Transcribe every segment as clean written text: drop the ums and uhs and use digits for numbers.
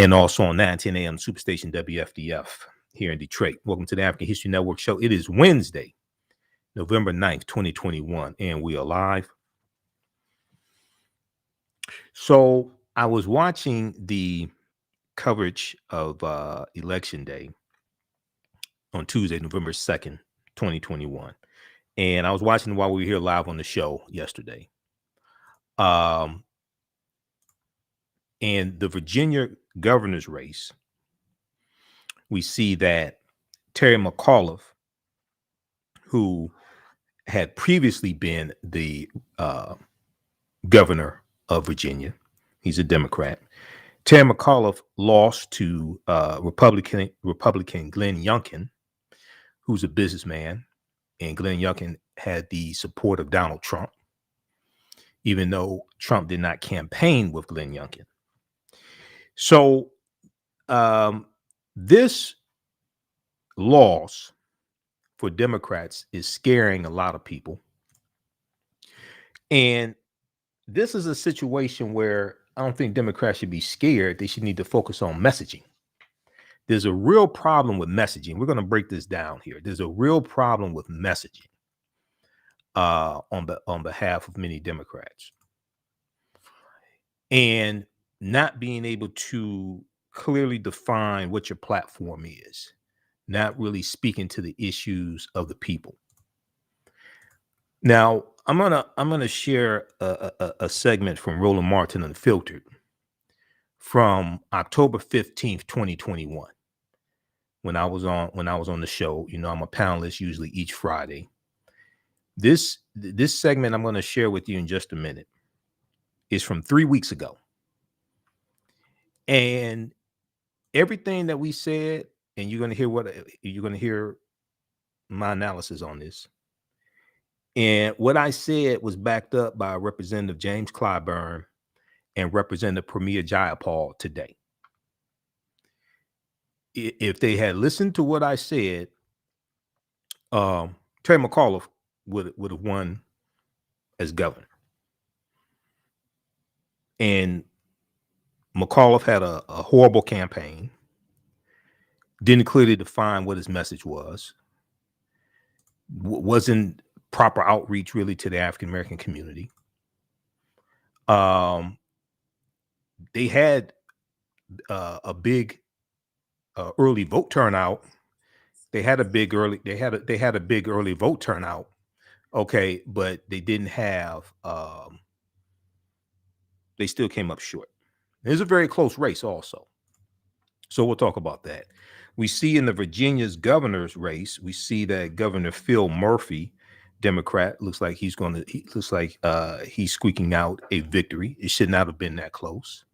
and also on 9:10 a.m. Superstation WFDF here in Detroit. Welcome to the African History Network show. It is Wednesday, November 9th, 2021, and we are live. So I was watching the coverage of Election Day on Tuesday, November 2nd, 2021. And I was watching while we were here live on the show yesterday. And the Virginia governor's race, we see that Terry McAuliffe, who had previously been the governor of Virginia, he's a Democrat. Terry McAuliffe lost to Republican Glenn Youngkin, who's a businessman, and Glenn Youngkin had the support of Donald Trump, even though Trump did not campaign with Glenn Youngkin. So this loss for Democrats is scaring a lot of people. And this is a situation where I don't think Democrats should be scared. They should need to focus on messaging. There's a real problem with messaging. We're going to break this down here. There's a real problem with messaging on behalf of many Democrats. And not being able to clearly define what your platform is, not really speaking to the issues of the people. Now, I'm gonna share a segment from Roland Martin Unfiltered from October 15th, 2021. When I was on the show. You know, I'm a panelist usually each Friday. This segment I'm going to share with you in just a minute is from 3 weeks ago. And everything that we said, and you're going to hear my analysis on this. And what I said was backed up by Representative James Clyburn and Representative Premier Jayapal today. If they had listened to what I said, Terry McAuliffe would have won as governor. And McAuliffe had a horrible campaign, didn't clearly define what his message was, wasn't proper outreach really to the African American community. They had a big early vote turnout. They had a big early vote turnout. Okay, but they didn't have. They still came up short. It was a very close race, also. So we'll talk about that. We see in the Virginia's governor's race, we see that Governor Phil Murphy, Democrat, looks like he's squeaking out a victory. It should not have been that close.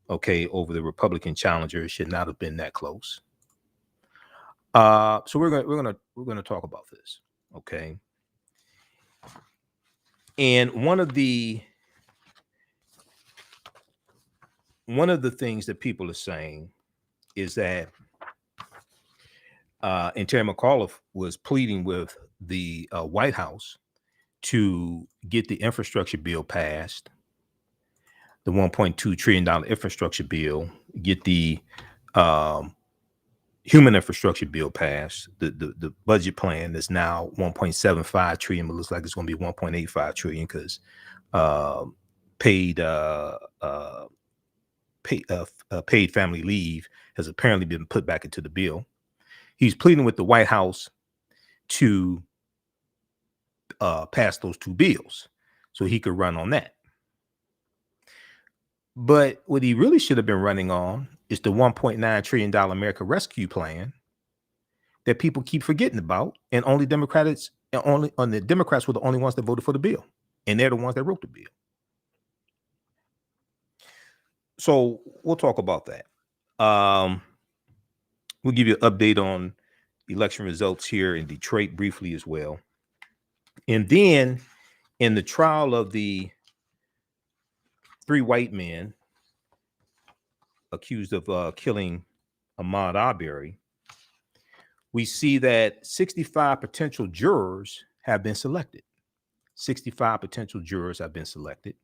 Okay, over the Republican challenger, it should not have been that close. So we're gonna talk about this. Okay. And one of the things that people are saying is that, and Terry McAuliffe was pleading with the White House to get the infrastructure bill passed, the $1.2 trillion infrastructure bill, get the human infrastructure bill passed, the budget plan that's now 1.75 trillion, but looks like it's going to be 1.85 trillion because paid family leave has apparently been put back into the bill. He's pleading with the White House to pass those two bills so he could run on that. But what he really should have been running on is the $1.9 trillion America Rescue Plan that people keep forgetting about, and the Democrats were the only ones that voted for the bill, and they're the ones that wrote the bill. So we'll talk about that. We'll give you an update on election results here in Detroit briefly as well. And then in the trial of the 3 white men accused of killing Ahmaud Arbery, we see that 65 potential jurors have been selected. 65 potential jurors have been selected.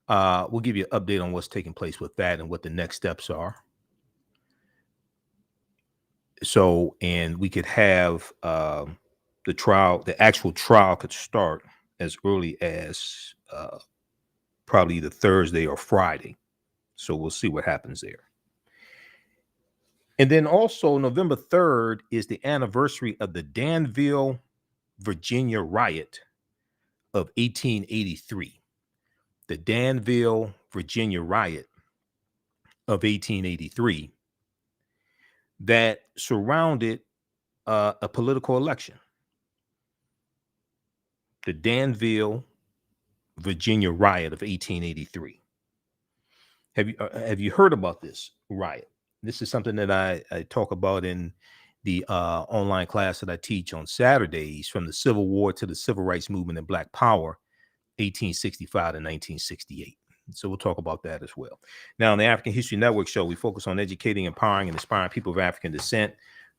We'll give you an update on what's taking place with that and what the next steps are. So, and we could have the actual trial could start as early as probably either Thursday or Friday. So we'll see what happens there. And then also November 3rd is the anniversary of the Danville, Virginia riot of 1883. The Danville, Virginia riot of 1883 that surrounded a political election. The Danville, Virginia riot of 1883. Have you heard about this riot? This is something that I talk about in the online class that I teach on Saturdays, from the Civil War to the Civil Rights Movement and Black Power, 1865 to 1968. So we'll talk about that as well. Now, on the African History Network show, we focus on educating, empowering, and inspiring people of African descent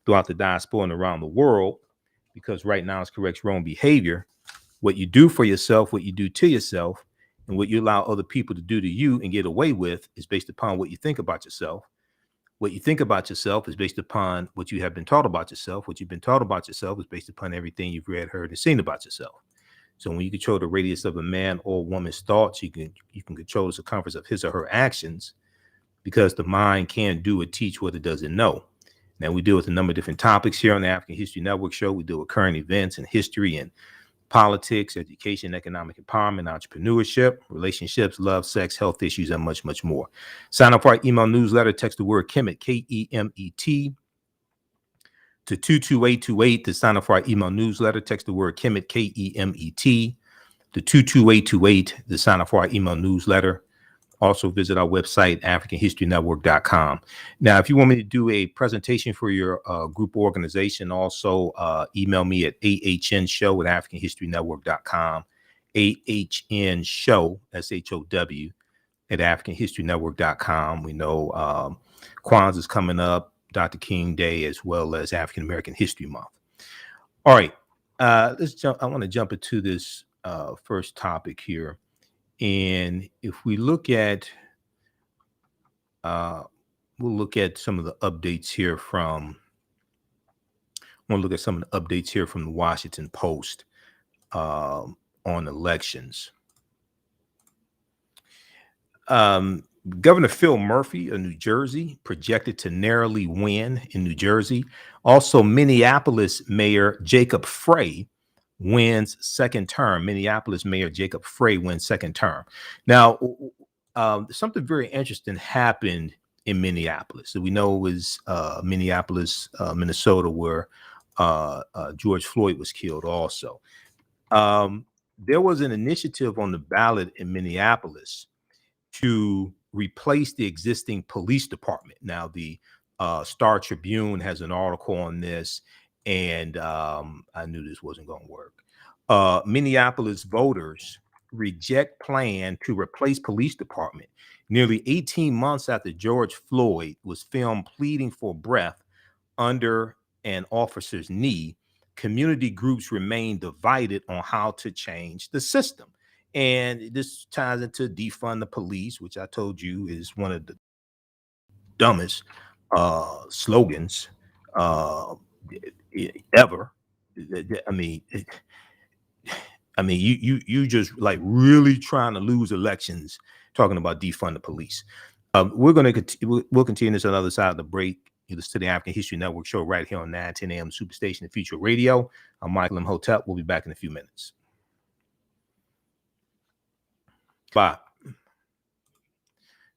throughout the diaspora and around the world, because right now it's corrects wrong behavior. What you do for yourself, what you do to yourself, and what you allow other people to do to you and get away with is based upon what you think about yourself. What you think about yourself is based upon what you have been taught about yourself. What you've been taught about yourself is based upon everything you've read, heard, and seen about yourself. So when you control the radius of a man or woman's thoughts, you can control the circumference of his or her actions, because the mind can't do or teach what it doesn't know. Now, we deal with a number of different topics here on the African History Network show. We deal with current events and history and politics, education, economic empowerment, entrepreneurship, relationships, love, sex, health issues, and much, much more. Sign up for our email newsletter. Text the word Kemet, Kemet, to 22828 to sign up for our email newsletter. Text the word Kemet, Kemet, to 22828 to sign up for our email newsletter. Also visit our website, AfricanHistoryNetwork.com. Now, if you want me to do a presentation for your group organization, also email me at TheAHNShow at AfricanHistoryNetwork.com. AHNShow, SHOW, at AfricanHistoryNetwork.com. We know Kwanzaa is coming up, Dr. King Day, as well as African American History Month. All right, let's jump. I want to jump into this first topic here. And if we look at, we'll look at some of the updates here from, the Washington Post on elections. Governor Phil Murphy of New Jersey projected to narrowly win in New Jersey. Also, Minneapolis Mayor Jacob Frey wins second term. Minneapolis Mayor Jacob Frey wins second term. Now, something very interesting happened in Minneapolis. So we know it was Minneapolis, Minnesota, where George Floyd was killed also. There was an initiative on the ballot in Minneapolis to replace the existing police department. Now, the Star Tribune has an article on this, and I knew this wasn't going to work. Minneapolis voters reject plan to replace police department. Nearly 18 months after George Floyd was filmed pleading for breath under an officer's knee, community groups remain divided on how to change the system. And this ties into defund the police, which I told you is one of the dumbest slogans ever. I mean, you just like really trying to lose elections talking about defund the police. We'll continue this on the other side of the break. You listen to the African History Network show right here on 910 AM Superstation and Future Radio. I'm Michael Imhotep. We'll be back in a few minutes. Bye.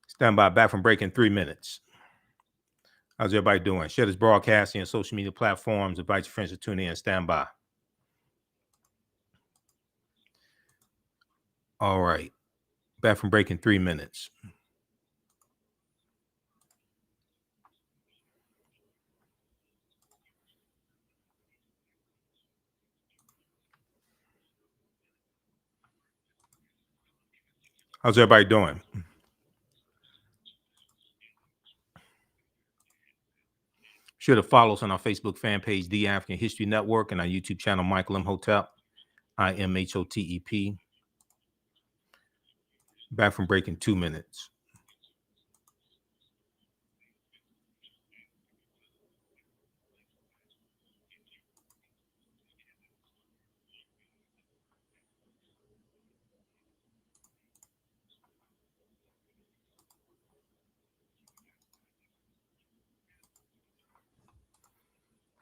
Stand by. Back from break in 3 minutes. How's everybody doing? Share this broadcasting on social media platforms. Invite your friends to tune in. Stand by. All right. Back from break in 3 minutes. How's everybody doing? Sure to follow us on our Facebook fan page, The African History Network, and our YouTube channel, Michael Imhotep, IMHOTEP. Back from break in 2 minutes.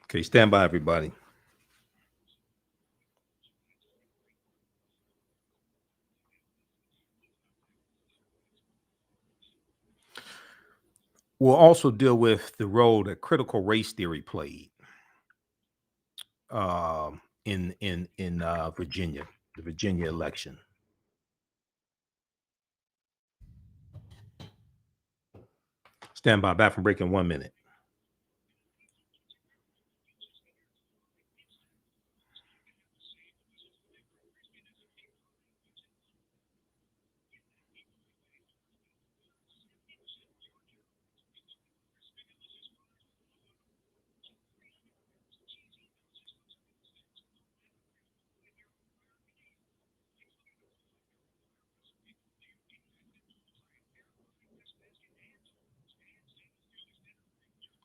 Okay, stand by, everybody. We'll also deal with the role that critical race theory played in Virginia, the Virginia election. Stand by. Back from break in 1 minute.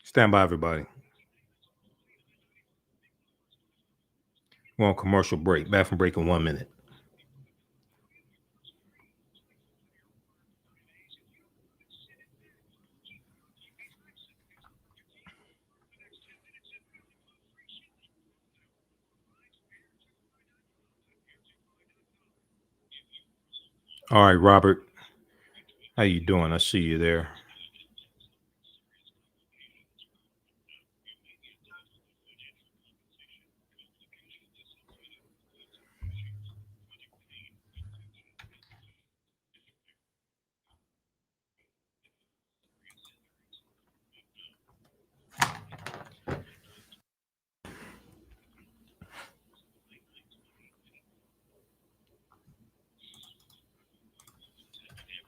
Stand by, everybody. We're on commercial break. Back from break in 1 minute. All right, Robert. How you doing? I see you there.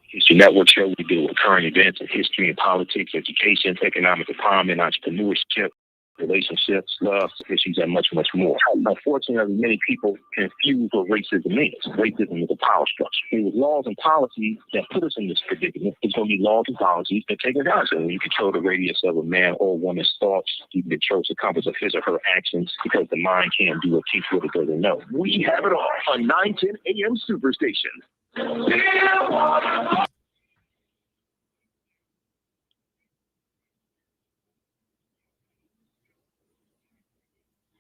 History Network show. We deal with current events in history and politics, education, economic empowerment, entrepreneurship, relationships, love, issues, and much, much more. Unfortunately, many people confuse what racism means. Racism is a power structure. It was laws and policies that put us in this predicament. It's going to be laws and policies that take us out. So when you control the radius of a man or woman's thoughts, you can control the compass of his or her actions because the mind can't do or teach what it doesn't know. We have it all on 910 AM Superstation.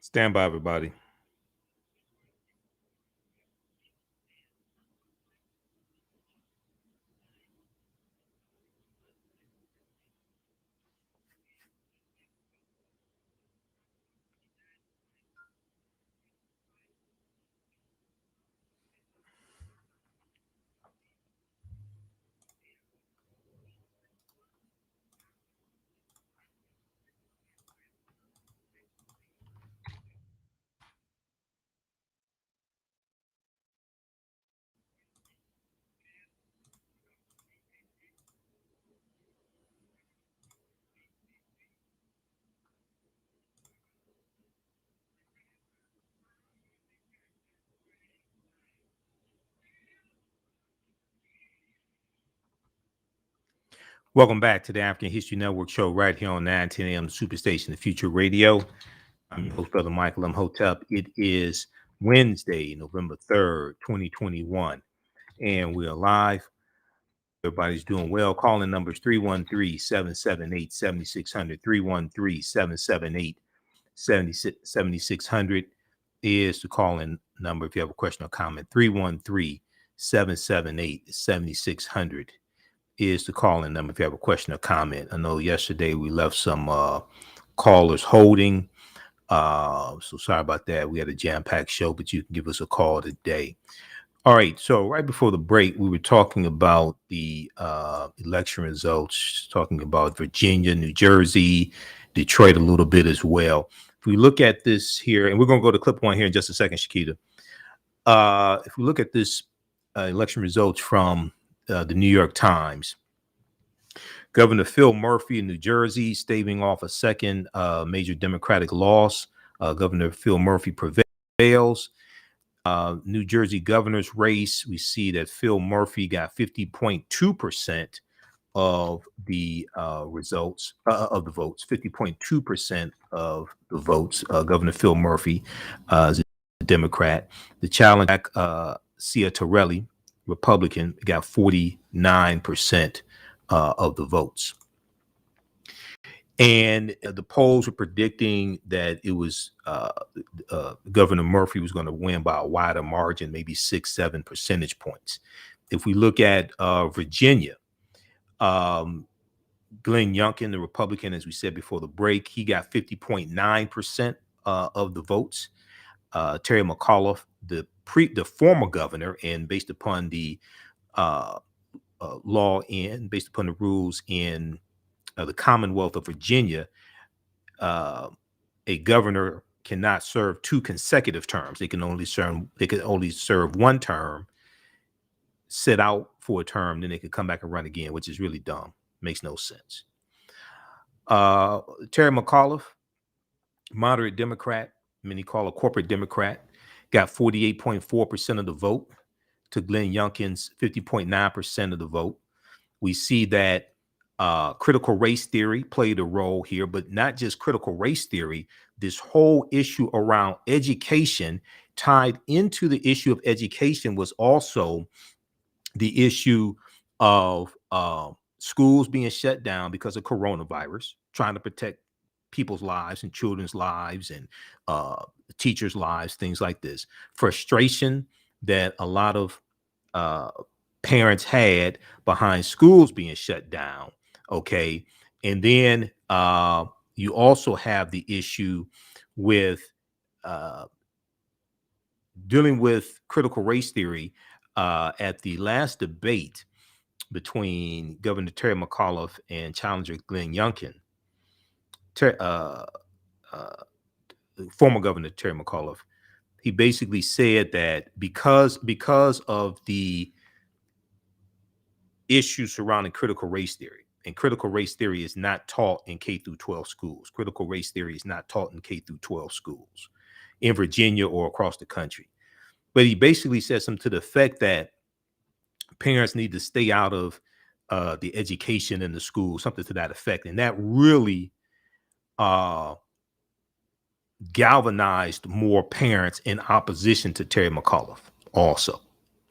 Stand by, everybody. Welcome back to the African History Network show right here on 910 AM Superstation, the Future Radio. I'm your host, Brother Michael Imhotep. It is Wednesday, November 3rd, 2021, and we are live. Everybody's doing well. Calling numbers 313-778-7600, 313-778-7600 is the call-in number if you have a question or comment. 313-778-7600 is the call-in number if you have a question or comment. I know yesterday we left some callers holding. So sorry about that. We had a jam-packed show, but you can give us a call today. All right. So right before the break, we were talking about the election results, talking about Virginia, New Jersey, Detroit a little bit as well. If we look at this here, and we're going to go to clip one here in just a second, Shakita. If we look at this election results from the New York Times, Governor Phil Murphy in New Jersey staving off a second major Democratic loss. Governor Phil Murphy prevails. New Jersey governor's race, we see that Phil Murphy got 50.2% of the results of the votes. 50.2% of the votes. Governor Phil Murphy is a Democrat. The challenge, Sia Torelli, Republican, got 49% of the votes. And the polls were predicting that it was Governor Murphy was going to win by a wider margin, maybe 6-7 percentage points. If we look at Virginia, Glenn Youngkin, the Republican, as we said before the break, he got 50.9% of the votes. Terry McAuliffe, the former governor, and based upon the law and based upon the rules in the Commonwealth of Virginia, a governor cannot serve 2 consecutive terms. They can only serve 1 term, sit out for a term, then they can come back and run again, which is really dumb. Makes no sense. Terry McAuliffe, moderate Democrat, many call a corporate Democrat, got 48.4% of the vote to Glenn Youngkin's 50.9% of the vote. We see that critical race theory played a role here, but not just critical race theory. This whole issue around education, tied into the issue of education, was also the issue of schools being shut down because of coronavirus, trying to protect people's lives and children's lives and teachers' lives, things like this. Frustration that a lot of parents had behind schools being shut down. Okay. And then you also have the issue with dealing with critical race theory at the last debate between Governor Terry McAuliffe and challenger Glenn Youngkin. Former Governor Terry McAuliffe, he basically said that because of the issues surrounding critical race theory, and critical race theory is not taught in K through 12 schools. Critical race theory is not taught in K through 12 schools in Virginia or across the country. But he basically said something to the effect that parents need to stay out of the education in the school, something to that effect. And that really galvanized more parents in opposition to Terry McAuliffe also.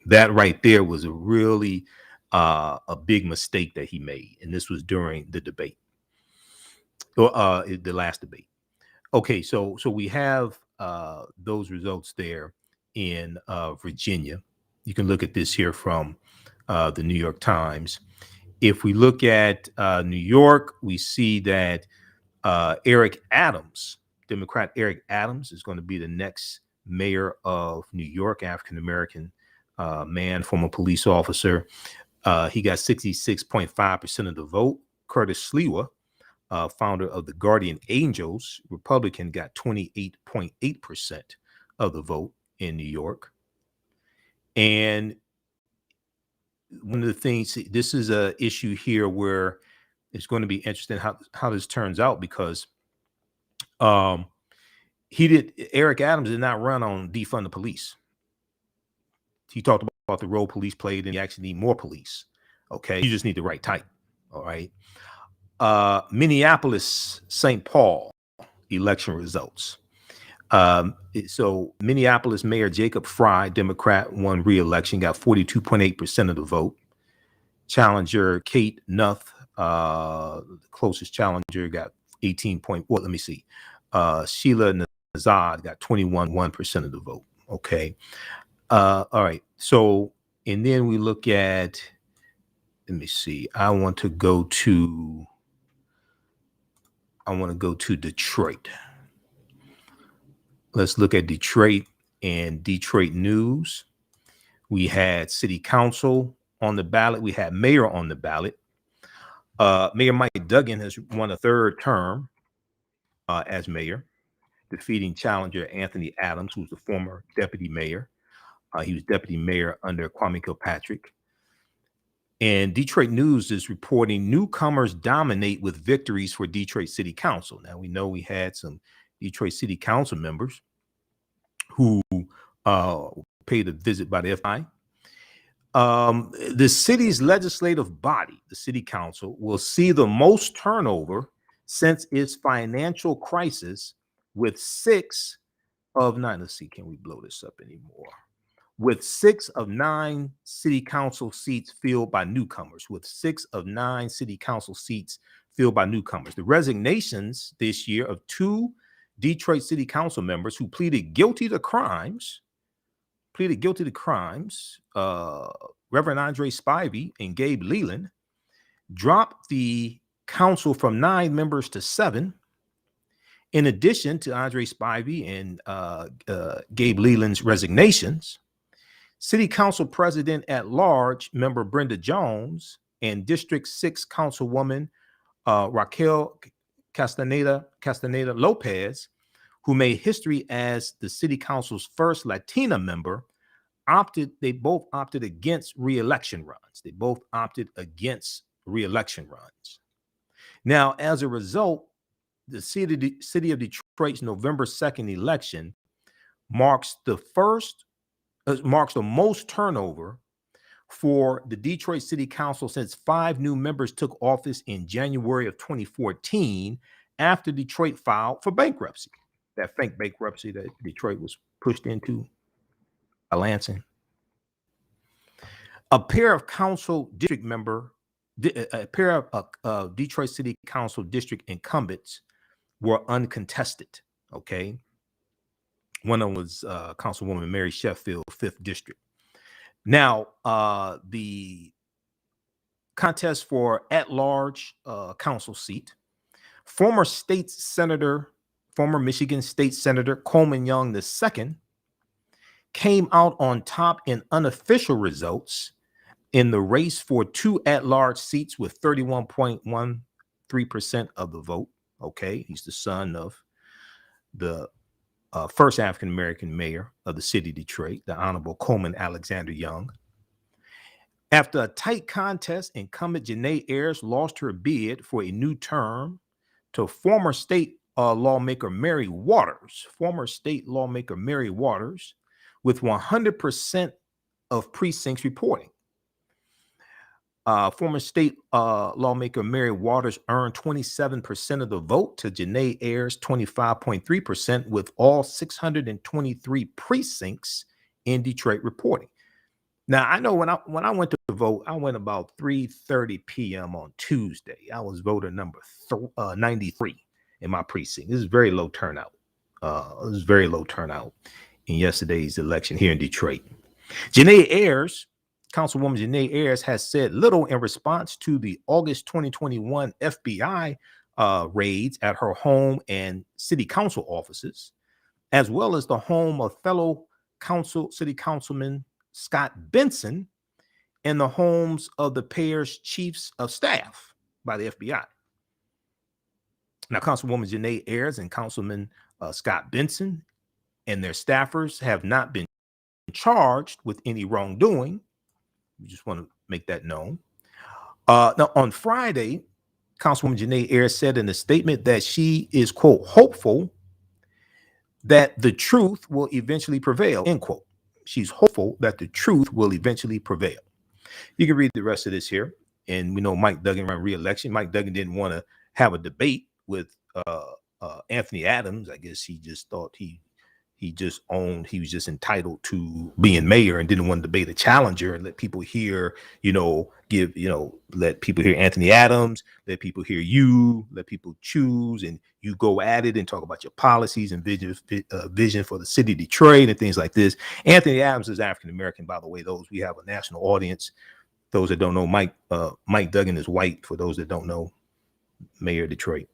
That right there was a really a big mistake that he made. And this was during the debate, the last debate. Okay, so we have those results there in Virginia. You can look at this here from the New York Times. If we look at New York, we see that Eric Adams, Democrat Eric Adams, is going to be the next mayor of New York, African-American man, former police officer. He got 66.5% of the vote. Curtis Sliwa, founder of the Guardian Angels, Republican, got 28.8% of the vote in New York. And one of the things, this is a issue here where it's going to be interesting how this turns out, because Eric Adams did not run on defund the police. He talked about the role police played, and you actually need more police. Okay, you just need the right type. All right. Minneapolis, St. Paul election results. So Minneapolis Mayor Jacob Fry, Democrat, won re-election, got 42.8% of the vote. Challenger Kate Nuth, the closest challenger, got 18 point. Well, let me see. Sheila Nazad got 21% of the vote. Okay. All right. So, and then we look at, let me see. I want to go to Detroit. Let's look at Detroit and Detroit news. We had city council on the ballot. We had mayor on the ballot. Mayor Mike Duggan has won a 3rd term as mayor, defeating challenger Anthony Adams, who's the former deputy mayor. He was deputy mayor under Kwame Kilpatrick. And Detroit News is reporting newcomers dominate with victories for Detroit City Council. Now, we know we had some Detroit City Council members who paid a visit by the FBI. The city's legislative body, the city council, will see the most turnover since its financial crisis, with 6 of 9. Let's see, can we blow this up anymore? With 6 of 9 city council seats filled by newcomers. With 6 of 9 city council seats filled by newcomers. The resignations this year of 2 Detroit city council members who pleaded guilty to crimes. Reverend Andre Spivey and Gabe Leland, dropped the council from 9 members to 7. In addition to Andre Spivey and Gabe Leland's resignations, City Council President at Large member Brenda Jones and District 6 Councilwoman Raquel Castaneda Lopez, who made history as the City Council's first Latina member, they both opted against re-election runs. Now, as a result, the city of Detroit's November 2nd election marks the most turnover for the Detroit City Council since 5 new members took office in January of 2014 after Detroit filed for bankruptcy. That fake bankruptcy that Detroit was pushed into by Lansing. A pair of Detroit City Council district incumbents were uncontested. Okay. One of them was Councilwoman Mary Sheffield, 5th District. Now, the contest for at-large council seat, former Michigan State Senator Coleman Young II came out on top in unofficial results in the race for 2 at-large seats with 31.13% of the vote. Okay, he's the son of the first African-American mayor of the city of Detroit, the Honorable Coleman Alexander Young. After a tight contest, incumbent Janae Ayers lost her bid for a new term to former state lawmaker Mary Waters, with 100% of precincts reporting. Former state lawmaker Mary Waters earned 27% of the vote to Janae Ayers' 25.3%, with all 623 precincts in Detroit reporting. Now, I know when I went to vote, I went about 3:30 p.m. on Tuesday. I was voter number 93 in my precinct. This is very low turnout. In yesterday's election here in Detroit. Councilwoman Janae Ayers has said little in response to the August 2021 FBI raids at her home and city council offices, as well as the home of fellow city councilman Scott Benson and the homes of the pair's chiefs of staff by the FBI. Now, Councilwoman Janae Ayers and Councilman Scott Benson and their staffers have not been charged with any wrongdoing. We just want to make that known. Now, on Friday, Councilwoman Janae Ayers said in a statement that she is, quote, hopeful that the truth will eventually prevail, end quote. She's hopeful that the truth will eventually prevail. You can read the rest of this here. And we know Mike Duggan ran re-election. Mike Duggan didn't want to have a debate with Anthony Adams. I guess he just thought he was just entitled to being mayor and didn't want to debate a challenger and let people hear, let people hear Anthony Adams, let people hear you, let people choose, and you go at it and talk about your policies and vision for the city of Detroit and things like this. Anthony Adams is African-American, by the way. We have a national audience. Those that don't know, Mike Duggan is white, for those that don't know, mayor of Detroit.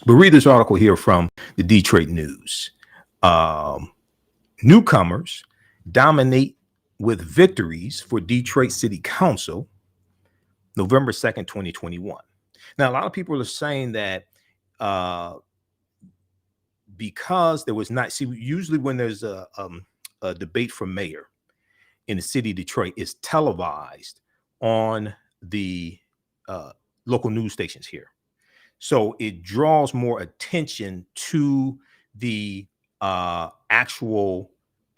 But read this article here from the Detroit News. Newcomers dominate with victories for Detroit City Council, November 2nd, 2021. Now, a lot of people are saying that because there was not, usually when there's a debate for mayor in the city of Detroit, it's televised on the local news stations here. So it draws more attention to the actual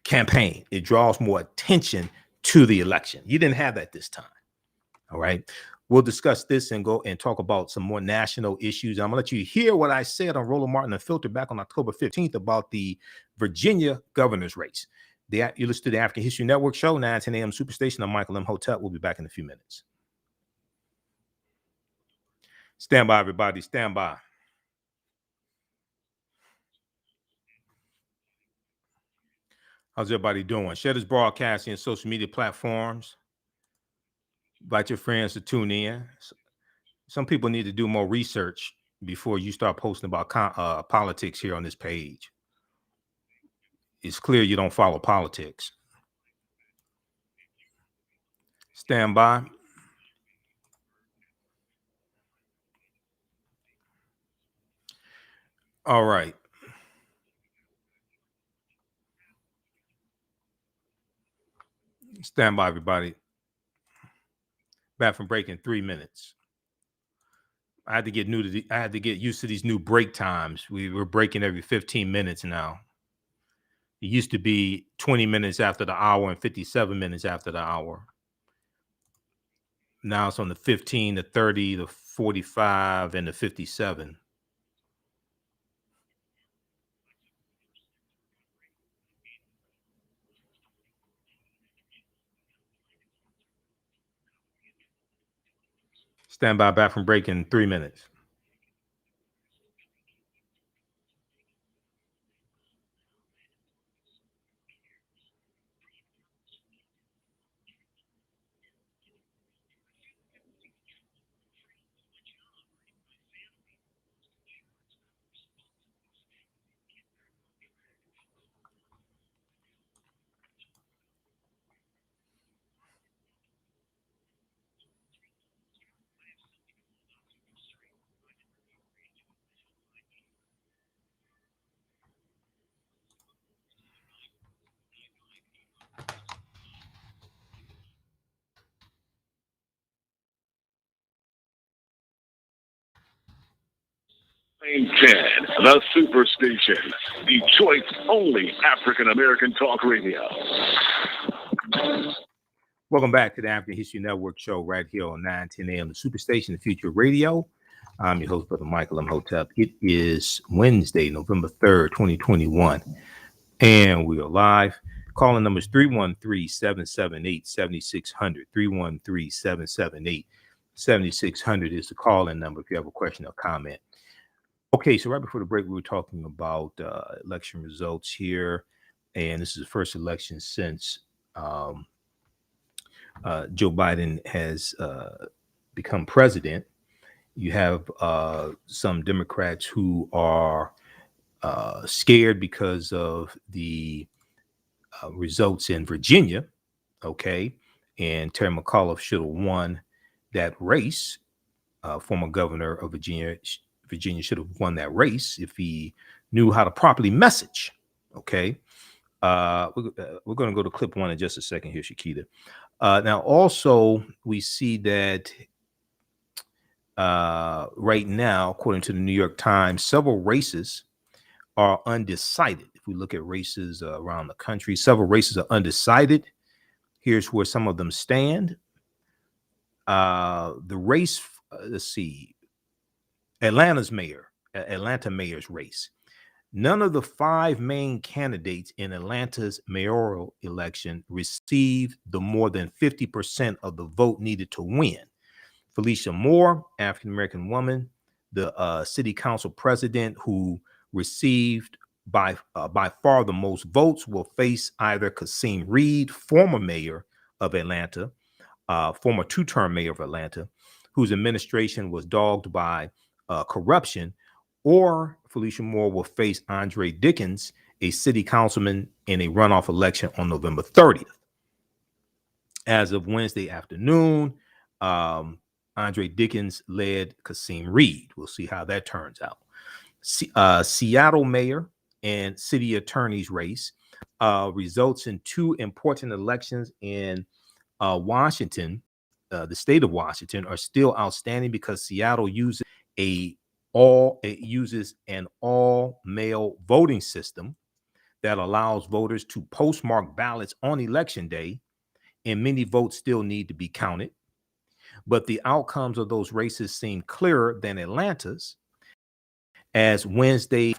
campaign. It draws more attention to the election. You didn't have that this time. All right. We'll discuss this and go and talk about some more national issues. I'm going to let you hear what I said on Roland Martin Unfiltered back on October 15th about the Virginia governor's race. You listen to the African History Network show, 9:10 a.m. Superstation. I'm Michael Imhotep. We'll be back in a few minutes. Stand by, everybody. Stand by. How's everybody doing? Share this broadcasting on social media platforms. Invite your friends to tune in. Some people need to do more research before you start posting about politics here on this page. It's clear you don't follow politics. Stand by. All right. Stand by, everybody. Back from break in 3 minutes. I had to get used to these new break times. We were breaking every 15 minutes now. It used to be 20 minutes after the hour and 57 minutes after the hour. Now it's on the 15, the 30, the 45, and the 57. Stand by, back from break in 3 minutes. Lane 10, the Superstation, Detroit's only African-American talk radio. Welcome back to the African History Network show right here on 9:10 a.m. The Superstation, the Future Radio. I'm your host, Brother Michael Imhotep. It is Wednesday, November 3rd, 2021, and we are live. Calling numbers 313-778-7600. 313-778-7600 is the call-in number if you have a question or comment. Okay, so right before the break, we were talking about election results here, and this is the first election since Joe Biden has become president. You have some Democrats who are scared because of the results in Virginia, okay? And Terry McAuliffe should have won that race. Former governor of Virginia should have won that race if he knew how to properly message, okay? We're going to go to clip one in just a second here, Shakita. Now, also, we see that right now, according to the New York Times, several races are undecided. If we look at races around the country, several races are undecided. Here's where some of them stand. The race, let's see, Atlanta mayor's race. None of the five main candidates in Atlanta's mayoral election received the more than 50% of the vote needed to win. Felicia Moore, African-American woman, the city council president who received by far the most votes, will face either Kasim Reed, former mayor of Atlanta, former two-term mayor of Atlanta, whose administration was dogged by corruption, or Felicia Moore will face Andre Dickens, a city councilman, in a runoff election on November 30th. As of Wednesday afternoon, Andre Dickens led Kasim Reed. We'll see how that turns out. Seattle mayor and city attorney's race results in two important elections in Washington. The state of Washington are still outstanding because Seattle uses an all-male voting system. that allows voters to postmark ballots on election day, and many votes still need to be counted. But the outcomes of those races seem clearer than Atlanta's. As of Wednesday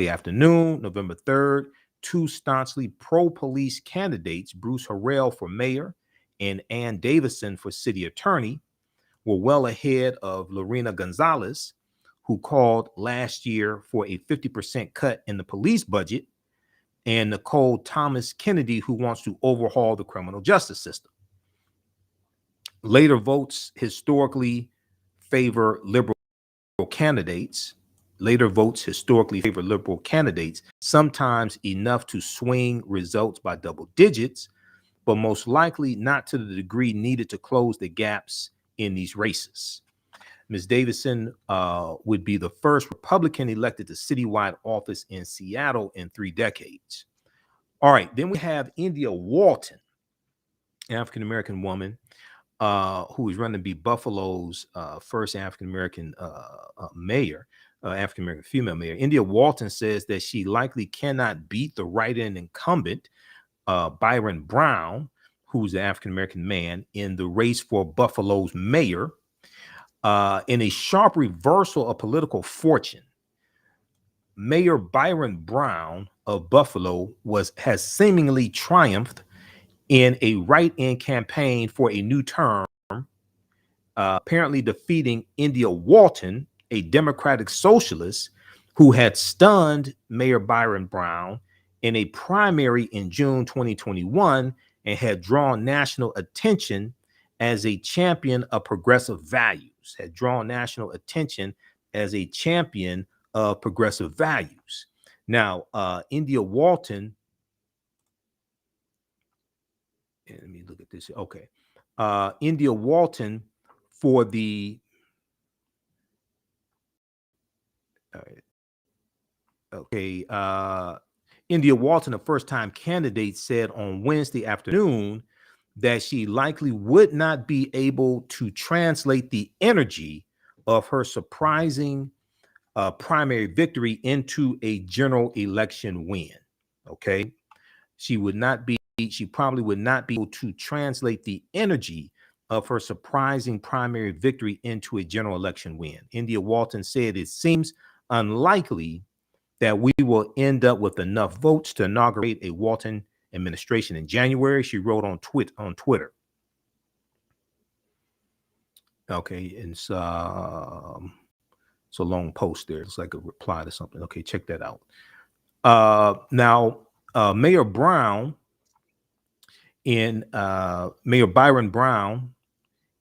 afternoon, November 3rd, two staunchly pro-police candidates, Bruce Harrell for mayor and Ann Davison for city attorney, were well ahead of Lorena Gonzalez, who called last year for a 50% cut in the police budget, and Nicole Thomas Kennedy, who wants to overhaul the criminal justice system. Later votes historically favor liberal candidates. Sometimes enough to swing results by double digits, but most likely not to the degree needed to close the gaps in these races. Ms. Davison would be the first Republican elected to citywide office in Seattle in 3 decades. All right, then we have India Walton, an African-American woman who is running to be Buffalo's first African-American mayor, African-American female mayor. India Walton says that she likely cannot beat the write-in incumbent, Byron Brown, who's an African-American man, in the race for Buffalo's mayor. In a sharp reversal of political fortune, Mayor Byron Brown of Buffalo has seemingly triumphed in a write-in campaign for a new term, apparently defeating India Walton, a Democratic socialist who had stunned Mayor Byron Brown in a primary in June 2021 and had drawn national attention as a champion of progressive values. Now, India Walton, let me look at this. Okay. India Walton for the India Walton, a first-time candidate, said on Wednesday afternoon that she likely would not be able to translate the energy of her surprising primary victory into a general election win. Okay. She probably would not be able to translate the energy of her surprising primary victory into a general election win. India Walton said it seems unlikely that we will end up with enough votes to inaugurate a Walton administration in January, she wrote on Twitter. Okay, and it's a long post there. It's like a reply to something. Okay, check that out. Now, Mayor Byron Brown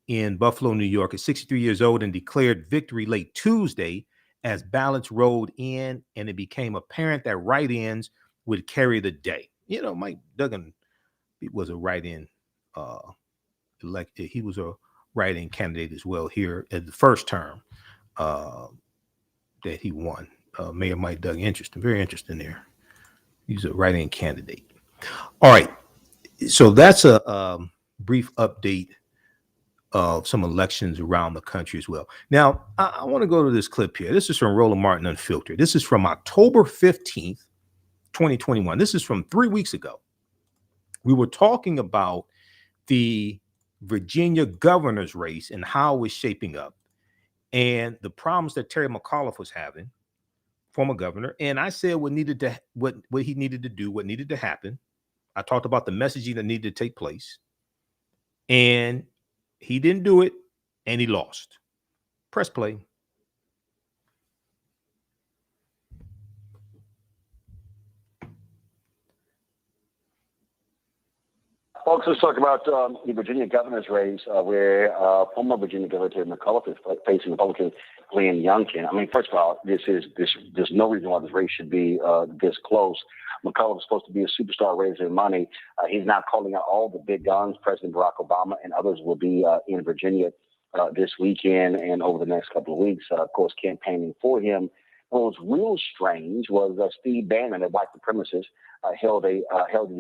in Buffalo, New York, is 63 years old and declared victory late Tuesday as ballots rolled in, and it became apparent that write-ins would carry the day. You know, Mike Duggan was a write-in elected. He was a write-in candidate as well here at the first term that he won. Mayor Mike Duggan, interesting, very interesting there. He's a write-in candidate. All right, so that's a brief update of some elections around the country as well. Now, I want to go to this clip here. This is from Roland Martin Unfiltered. This is from October 15th, 2021. This is from 3 weeks ago. We were talking about the Virginia governor's race and how it was shaping up and the problems that Terry McAuliffe was having, former governor. And I said what he needed to do, what needed to happen. I talked about the messaging that needed to take place. And he didn't do it, and he lost. Press play. Folks, let's talk about the Virginia governor's race, where former Virginia Governor Terry McAuliffe is facing Republican Glenn Youngkin. I mean, first of all, there's no reason why this race should be this close. McAuliffe is supposed to be a superstar raising money. He's now calling out all the big guns. President Barack Obama and others will be in Virginia this weekend and over the next couple of weeks, of course, campaigning for him. What was real strange was Steve Bannon at White Supremacists held an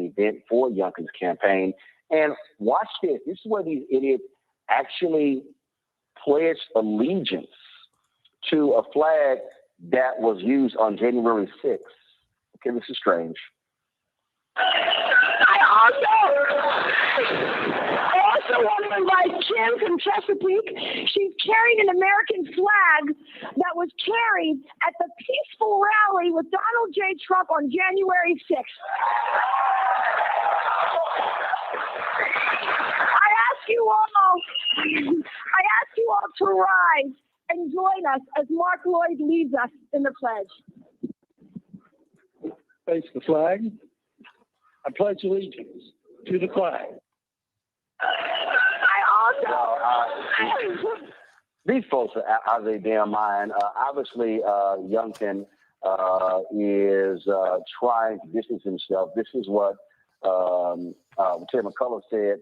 event for Youngkin's campaign. And watch this. This is where these idiots actually pledged allegiance to a flag that was used on January 6th. Okay, this is strange. I also want to invite Kim from Chesapeake. She's carrying an American flag that was carried at the peaceful rally with Donald J. Trump on January 6th. I ask you all to rise and join us as Mark Lloyd leads us in the pledge. Face the flag. I pledge allegiance to the flag. These folks are out of their damn mind. Obviously, Youngkin is trying to distance himself. This is what Terry McCullough said.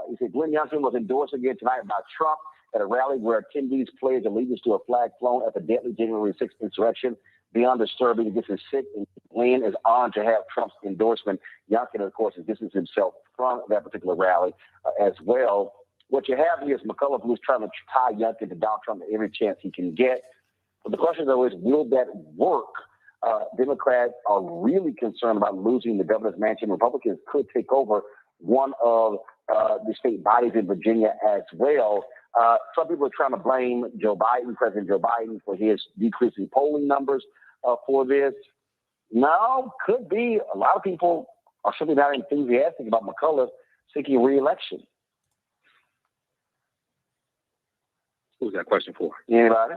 He said Glenn Youngkin was endorsed again tonight by Trump at a rally where attendees pledged allegiance to a flag flown at the deadly January 6th insurrection. Beyond disturbing, this is sick, and Glenn is honored to have Trump's endorsement. Youngkin, of course, has distanced himself from that particular rally as well. What you have here is McCullough, who's trying to tie Youngkin to Donald Trump at every chance he can get. But the question, though, is will that work? Democrats are really concerned about losing the governor's mansion. Republicans could take over one of the state bodies in Virginia as well. Some people are trying to blame President Joe Biden, for his decreasing polling numbers for this. No, could be. A lot of people are simply not enthusiastic about McCullough seeking re-election. Who's that question for? Anybody?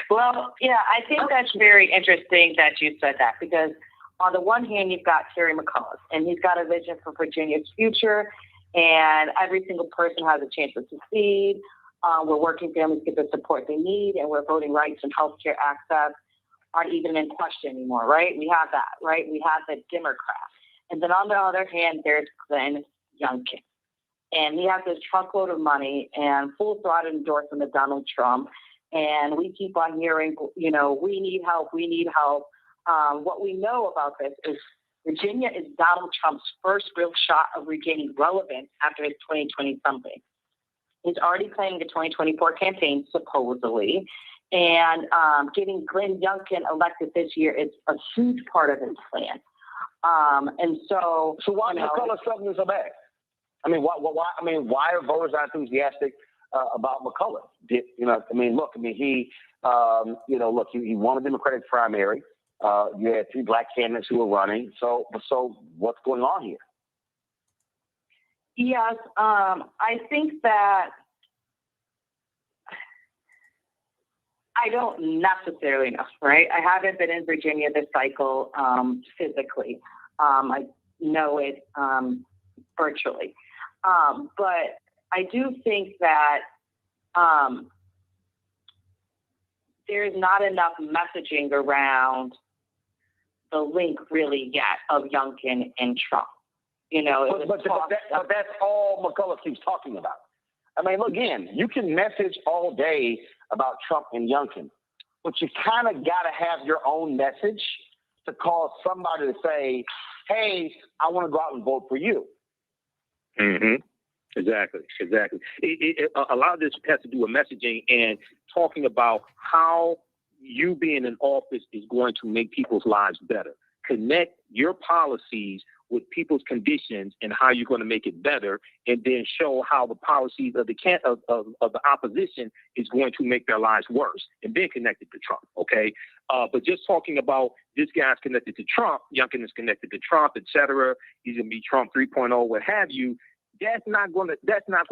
Well, yeah, I think that's very interesting that you said that, because on the one hand, you've got Terry McCullough, and he's got a vision for Virginia's future, and every single person has a chance to succeed. We're working families get the support they need, and where voting rights and healthcare access aren't even in question anymore, right? We have that, right? We have the Democrat. And then on the other hand, there's Glenn Youngkin. And he has this truckload of money and full-throated endorsement of Donald Trump. And we keep on hearing, we need help, we need help. What we know about this is Virginia is Donald Trump's first real shot of regaining relevance after his 2020 something. He's already planning the 2024 campaign, supposedly. And getting Glenn Youngkin elected this year is a huge part of his plan. So why McCullough something so bad? I mean, why are voters not enthusiastic about McCullough? He won a Democratic primary. You had 3 black candidates who were running. So what's going on here? Yes, I think that I don't necessarily know, right? I haven't been in Virginia this cycle physically. I know it virtually. But I do think that there's not enough messaging around the link really yet of Youngkin and Trump. But that's all McCullough keeps talking about. I mean, look, again, you can message all day about Trump and Youngkin, but you kind of got to have your own message to cause somebody to say, hey, I want to go out and vote for you. Mm-hmm. Exactly. A lot of this has to do with messaging and talking about how you being in office is going to make people's lives better. Connect your policies with people's conditions and how you're going to make it better, and then show how the policies of the opposition is going to make their lives worse, and then connect it to Trump. Okay, but just talking about this guy's connected to Trump, Youngkin is connected to Trump, etc. He's going to be Trump 3.0, what have you. That's not going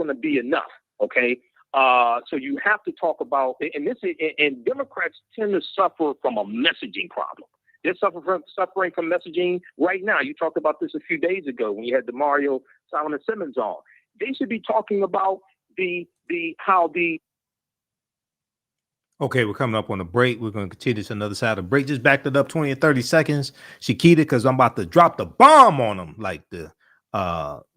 to be enough. Okay. So you have to talk about, and Democrats tend to suffer from a messaging problem. They're suffering from messaging right now. You talked about this a few days ago when you had the Mario Solomon Simmons on. They should be talking about Okay, we're coming up on a break. We're going to continue this another side of the break. Just backed it up 20 or 30 seconds. Shakita, because I'm about to drop the bomb on them, like the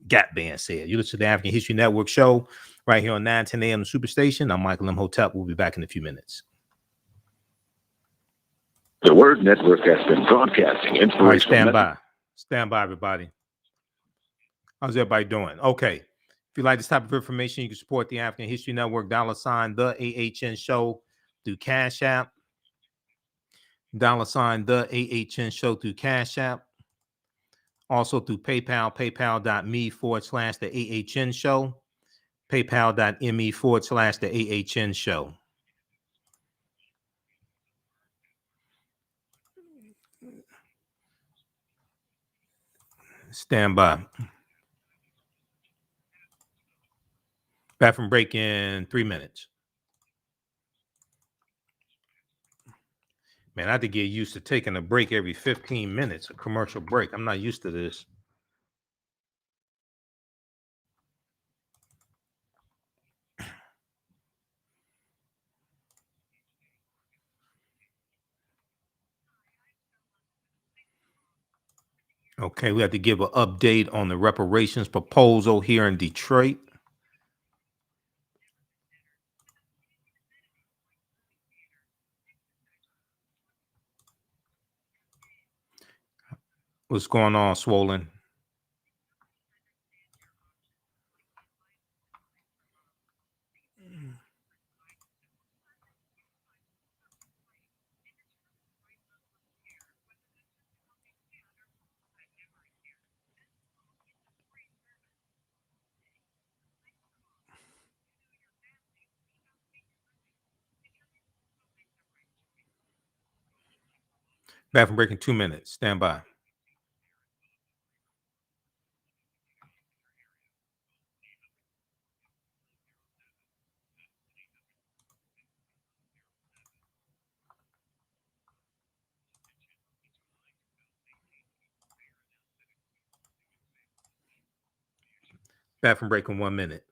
Gap Band said. You listen to the African History Network show right here on 9:10 a.m. the Superstation. I'm Michael Imhotep. We'll be back in a few minutes. The Word Network has been broadcasting inspirational. All right, stand by, everybody. How's everybody doing? Okay. If you like this type of information, you can support the African History Network, $, TheAHNShow, through Cash App. $ the AHN show through Cash App. Also through PayPal, paypal.me/the AHN show, paypal.me/the AHN show. Stand by. Bathroom break in 3 minutes. Man, I have to get used to taking a break every 15 minutes, a commercial break. I'm not used to this. Okay, we have to give an update on the reparations proposal here in Detroit. What's going on, Swollen? Bathroom break in 2 minutes. Stand by. Bathroom break in 1 minute.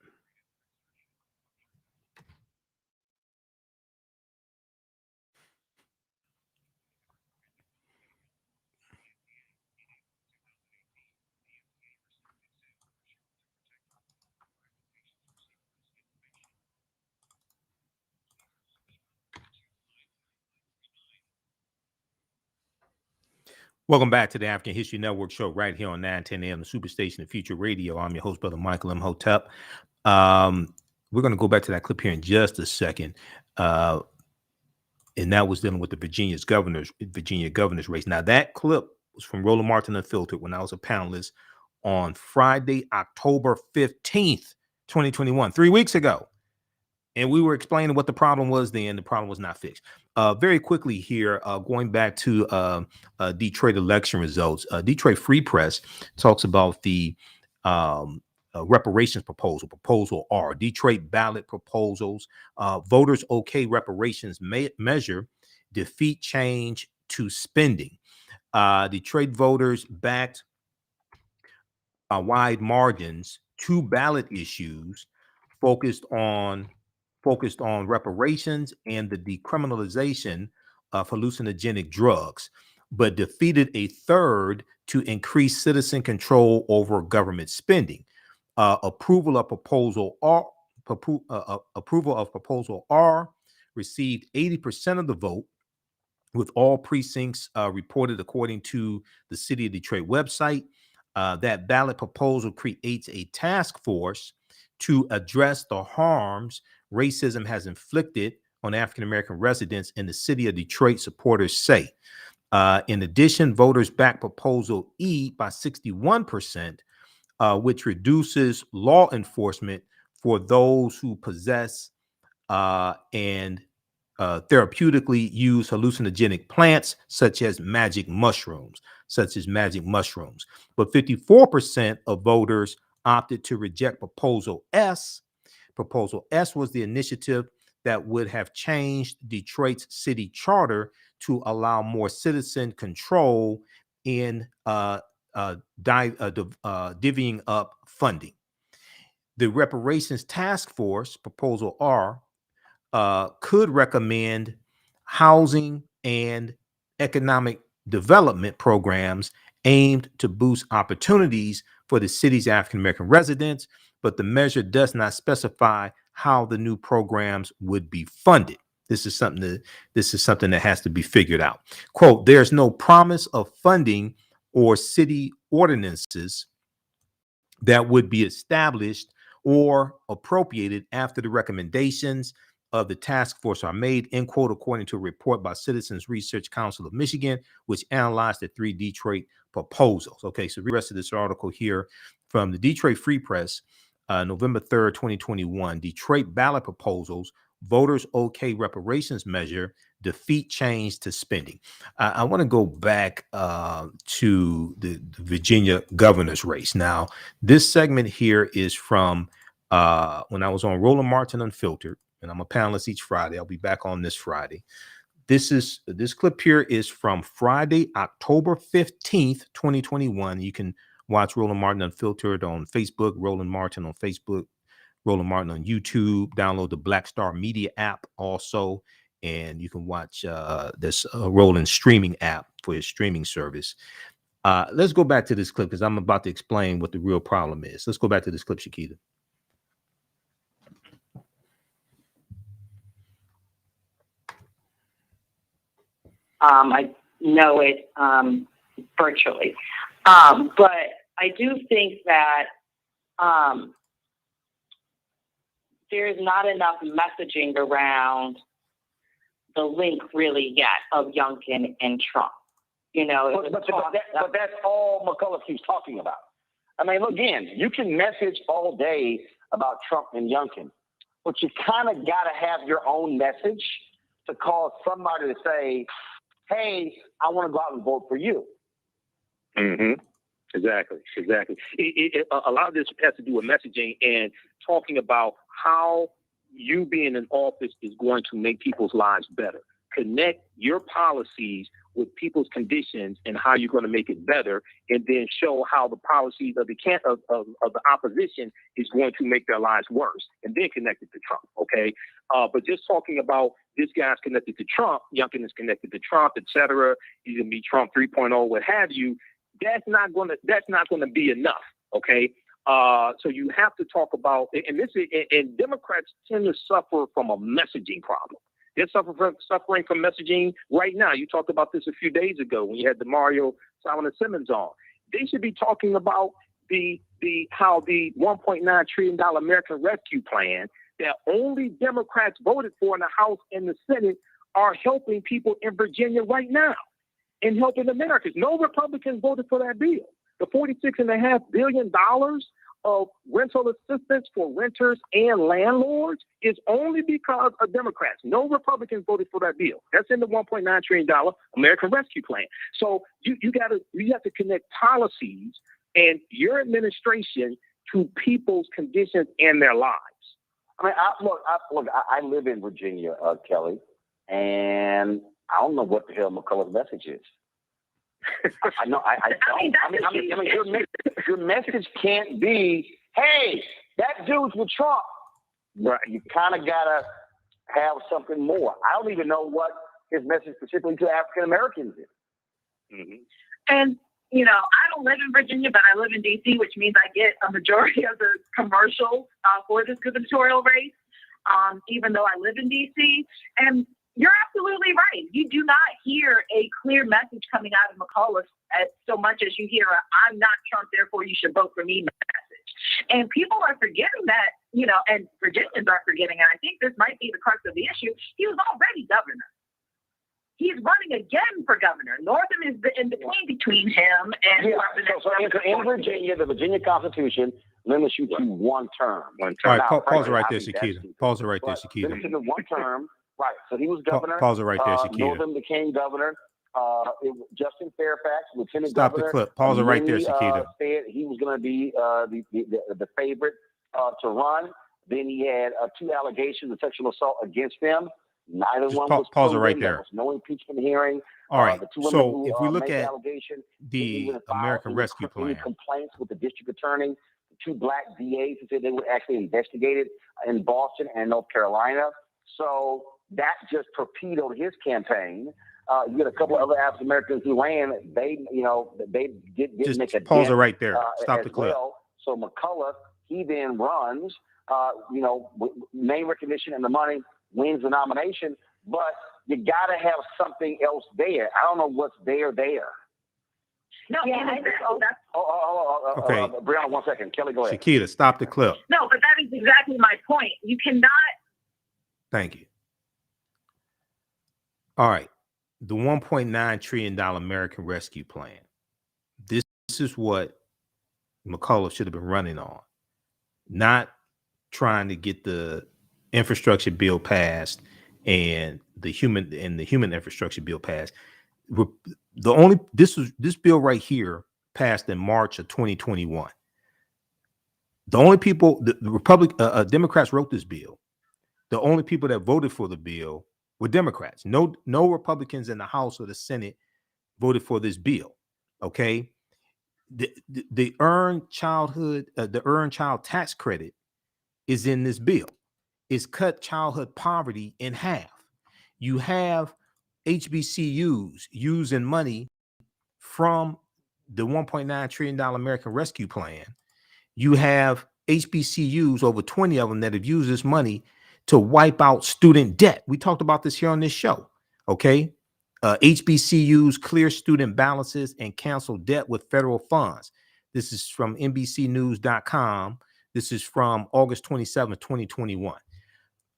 Welcome back to the African History Network show right here on 910 AM, the Superstation of Future Radio. I'm your host, Brother Michael Imhotep. We're going to go back to that clip here in just a second. And that was dealing with the Virginia governor's race. Now, that clip was from Roland Martin Unfiltered when I was a panelist on Friday, October 15th, 2021, 3 weeks ago. And we were explaining what the problem was then. The problem was not fixed. Very quickly here, going back to Detroit election results. Detroit Free Press talks about the reparations proposal R. Detroit ballot proposals. Voters okay reparations measure, defeat change to spending. Detroit voters backed by wide margins 2 ballot issues focused on reparations and the decriminalization of hallucinogenic drugs, but defeated a third to increase citizen control over government spending. Approval of proposal R received 80% of the vote, with all precincts reported according to the City of Detroit website. That ballot proposal creates a task force to address the harms racism has inflicted on African-American residents in the City of Detroit, supporters say. In addition, voters backed proposal E by 61%, which reduces law enforcement for those who possess and therapeutically use hallucinogenic plants such as magic mushrooms. But 54% of voters opted to reject proposal S. Proposal S was the initiative that would have changed Detroit's city charter to allow more citizen control in divvying up funding. The reparations task force, proposal R, could recommend housing and economic development programs aimed to boost opportunities for the city's African-American residents, but the measure does not specify how the new programs would be funded. This is something that has to be figured out. Quote, there's no promise of funding or city ordinances that would be established or appropriated after the recommendations of the task force are made, end quote, according to a report by Citizens Research Council of Michigan, which analyzed the 3 Detroit proposals. Okay, so the rest of this article here from the Detroit Free Press, November 3rd, 2021, Detroit ballot proposals, voters okay reparations measure, defeat change to spending. I want to go back to the Virginia governor's race. Now, this segment here is from when I was on Roland Martin Unfiltered, and I'm a panelist each Friday. I'll be back on this Friday. This clip here is from Friday, October 15th, 2021. You can watch Roland Martin Unfiltered on Facebook, Roland Martin on Facebook, Roland Martin on YouTube. Download the Black Star Media app also, and you can watch this Roland streaming app for his streaming service. Let's go back to this clip because I'm about to explain what the real problem is. Let's go back to this clip, Shakita. I know it virtually. But I do think that there's not enough messaging around the link really yet of Youngkin and Trump. You know, but that's all McCullough keeps talking about. I mean, again, you can message all day about Trump and Youngkin, but you kind of got to have your own message to cause somebody to say, hey, I want to go out and vote for you. Mm-hmm. Exactly. A lot of this has to do with messaging and talking about how you being in office is going to make people's lives better. Connect your policies with people's conditions and how you're going to make it better, and then show how the policies of the opposition is going to make their lives worse, and then connect it to Trump. Okay, but just talking about this guy's connected to Trump, Youngkin is connected to Trump, etc. He's gonna be Trump 3.0, what have you. That's not gonna be enough. Okay. So you have to talk about, and Democrats tend to suffer from a messaging problem. They're suffering from messaging right now. You talked about this a few days ago when you had the Mario Solomon Simmons on. They should be talking about how the $1.9 trillion American Rescue Plan that only Democrats voted for in the House and the Senate are helping people in Virginia right now and helping Americans. No Republicans voted for that bill. The $46.5 billion of rental assistance for renters and landlords is only because of Democrats. No Republicans voted for that bill. That's in the $1.9 trillion American Rescue Plan. So you have to connect policies and your administration to people's conditions and their lives. I mean, I live in Virginia, Kelly, and I don't know what the hell McCullough's message is. I know. I don't. I mean, your message can't be, "Hey, that dude's with Trump." Right. You kind of gotta have something more. I don't even know what his message specifically to African Americans is. Mm-hmm. And you know, I don't live in Virginia, but I live in D.C., which means I get a majority of the commercials for this gubernatorial race. Even though I live in D.C. and you're absolutely right. You do not hear a clear message coming out of McCullough so much as you hear "I'm not Trump, therefore you should vote for me" message. And people are forgetting that, you know, and Virginians are forgetting, and I think this might be the crux of the issue. He was already governor. He's running again for governor. Northam is in between him and So in Virginia, the Virginia Constitution limits you to one term. All right, pause it right there, Shakita. Pause it right there, Shakita. Limited to one term. Right. So he was governor. Pause it right there, Shakita. Northam became governor. Justin Fairfax, lieutenant Stop governor. The clip. Pause it right there, Shakita. Said he was going to be the favorite to run. Then he had 2 allegations of sexual assault against him. Neither one was pause it right there. there. Was no impeachment hearing. All right. So if we look at the American Rescue Plan, complaints with the district attorney, the 2 black DAs who said they were actually investigated in Boston and North Carolina. So that just torpedoed his campaign. You get a couple of other African Americans who ran. They didn't just make a pause dent, it right there. Stop the clip. Well. So McCullough, he then runs. Name recognition and the money, wins the nomination. But you got to have something else there. I don't know what's there. No, yeah, okay. Brianna, 1 second. Kelly, go ahead. Shakita, stop the clip. No, but that is exactly my point. You cannot Thank you. All right. The $1.9 trillion American Rescue Plan. This is what McCullough should have been running on, not trying to get the infrastructure bill passed and the human infrastructure bill passed. This bill right here passed in March of 2021. The only people, the Democrats wrote this bill. The only people that voted for the bill were Democrats. No Republicans in the House or the Senate voted for this bill. Okay. The earned child tax credit is in this bill. It's cut childhood poverty in half. You have HBCUs using money from the $1.9 trillion American Rescue Plan. You have HBCUs, over 20 of them, that have used this money to wipe out student debt. We talked about this here on this show. Okay. HBCUs clear student balances and cancel debt with federal funds. This is from NBCnews.com. This is from August 27, 2021.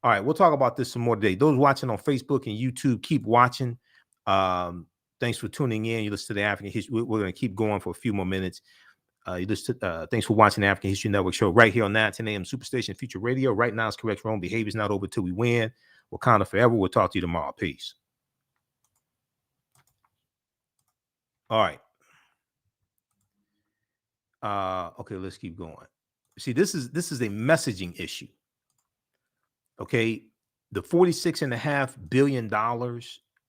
All right, we'll talk about this some more today. Those watching on Facebook and YouTube, keep watching. Thanks for tuning in. You listen to the African History. We're going to keep going for a few more minutes. Thanks for watching the African History Network show right here on 910 AM Superstation Future Radio. Right now, it's correct. Wrong behavior is not over till we win. Wakanda forever. We'll talk to you tomorrow. Peace. All right. Okay, let's keep going. See, this is a messaging issue. Okay, the $46.5 billion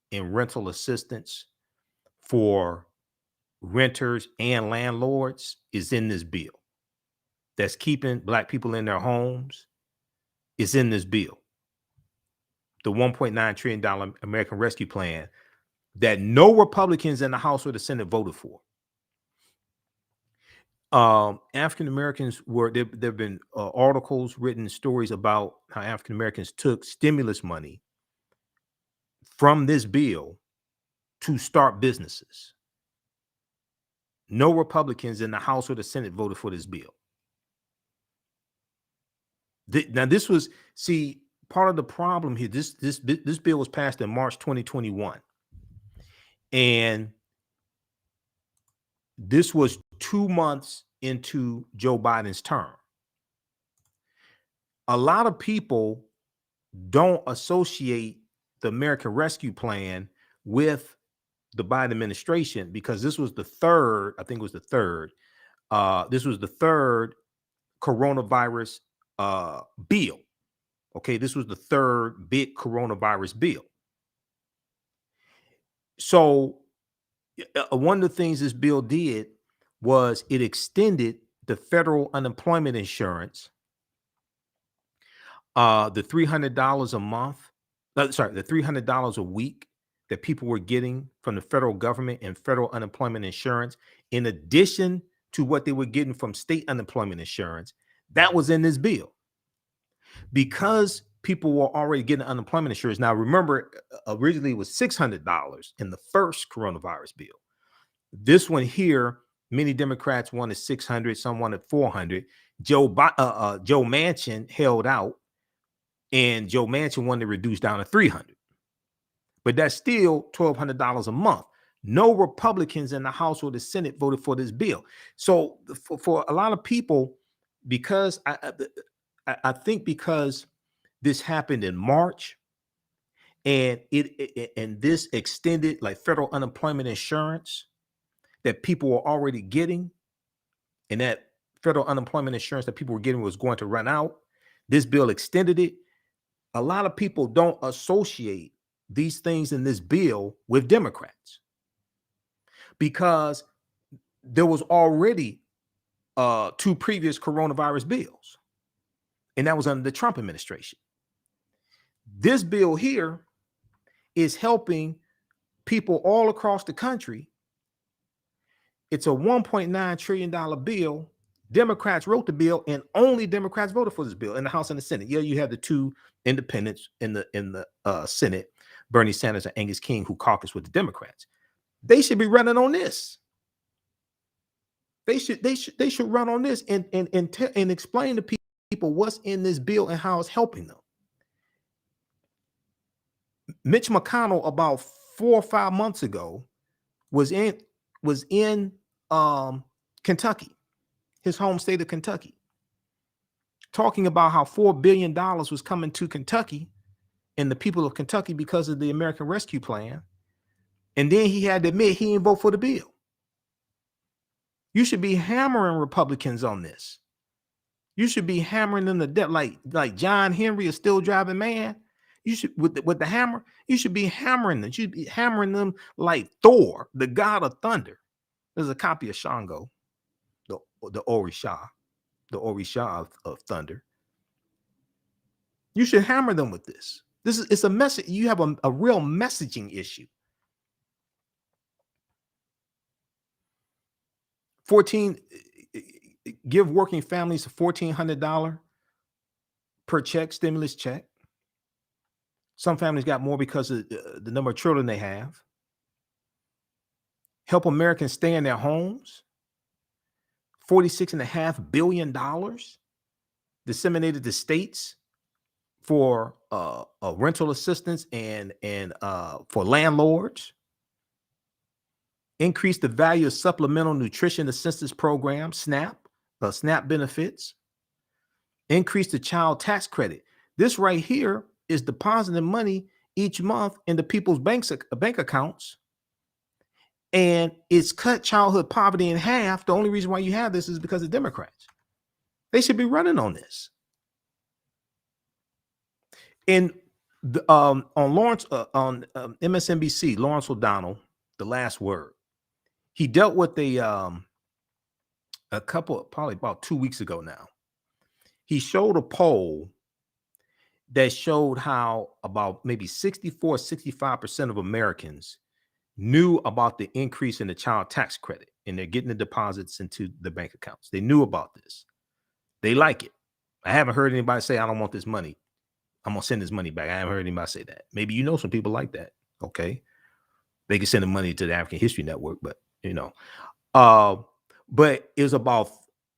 in rental assistance for renters and landlords is in this bill. That's keeping Black people in their homes is in this bill. The $1.9 trillion American Rescue Plan that no Republicans in the House or the Senate voted for. African Americans there have been articles, written stories about how African Americans took stimulus money from this bill to start businesses. No Republicans in the House or the Senate voted for this bill. Now, this was, see, part of the problem here. This bill was passed in March 2021, and this was 2 months into Joe Biden's term. A lot of people don't associate the American Rescue Plan with the Biden administration because this was the third, I think it was the third, this was the third coronavirus bill. Okay, this was the third big coronavirus bill. So one of the things this bill did was it extended the federal unemployment insurance, the $300 a month, the $300 a week that people were getting from the federal government and federal unemployment insurance, in addition to what they were getting from state unemployment insurance. That was in this bill because people were already getting unemployment insurance. Now, remember, originally it was $600 in the first coronavirus bill. This one here, many Democrats wanted $600, some wanted $400. Joe Manchin held out, and Joe Manchin wanted to reduce down to $300. But that's still $1,200 a month. No Republicans in the House or the Senate voted for this bill. So for a lot of people, because I think because this happened in March, and this extended like federal unemployment insurance that people were already getting, and that federal unemployment insurance that people were getting was going to run out. This bill extended it. A lot of people don't associate these things in this bill with Democrats because there was already 2 previous coronavirus bills, and that was under the Trump administration. This bill here is helping people all across the country. It's a $1.9 trillion bill. Democrats wrote the bill, and only Democrats voted for this bill in the House and the Senate. Yeah, you have the 2 independents in the Senate, Bernie Sanders and Angus King, who caucus with the Democrats. They should be running on this. They should run on this and explain to people what's in this bill and how it's helping them. Mitch McConnell about 4 or 5 months ago was in Kentucky, his home state of Kentucky, talking about how $4 billion was coming to Kentucky and the people of Kentucky because of the American Rescue Plan. And then he had to admit he didn't vote for the bill. You should be hammering Republicans on this. You should be hammering them to death, like John Henry, a still driving man. You should with the hammer. You should be hammering them. You should be hammering them like Thor, the god of thunder. There's a copy of Shango, the Orisha of thunder. You should hammer them with this. It's a message. You have a real messaging issue. 14. Give working families a $1,400 per check, stimulus check. Some families got more because of the number of children they have. Help Americans stay in their homes. $46.5 billion disseminated to states for rental assistance and for landlords. Increase the value of supplemental nutrition assistance program, SNAP benefits. Increase the child tax credit. This right here is depositing money each month into people's bank accounts, and it's cut childhood poverty in half. The only reason why you have this is because of Democrats. They should be running on this. And on Lawrence on MSNBC, Lawrence O'Donnell, The Last Word, he dealt with a couple, probably about 2 weeks ago now. He showed a poll that showed how about maybe 65% of Americans knew about the increase in the child tax credit, and they're getting the deposits into the bank accounts. They knew about this. They like it. I haven't heard anybody say, I don't want this money. I'm going to send this money back. I haven't heard anybody say that. Maybe you know some people like that. Okay. They can send the money to the African History Network, but but it was about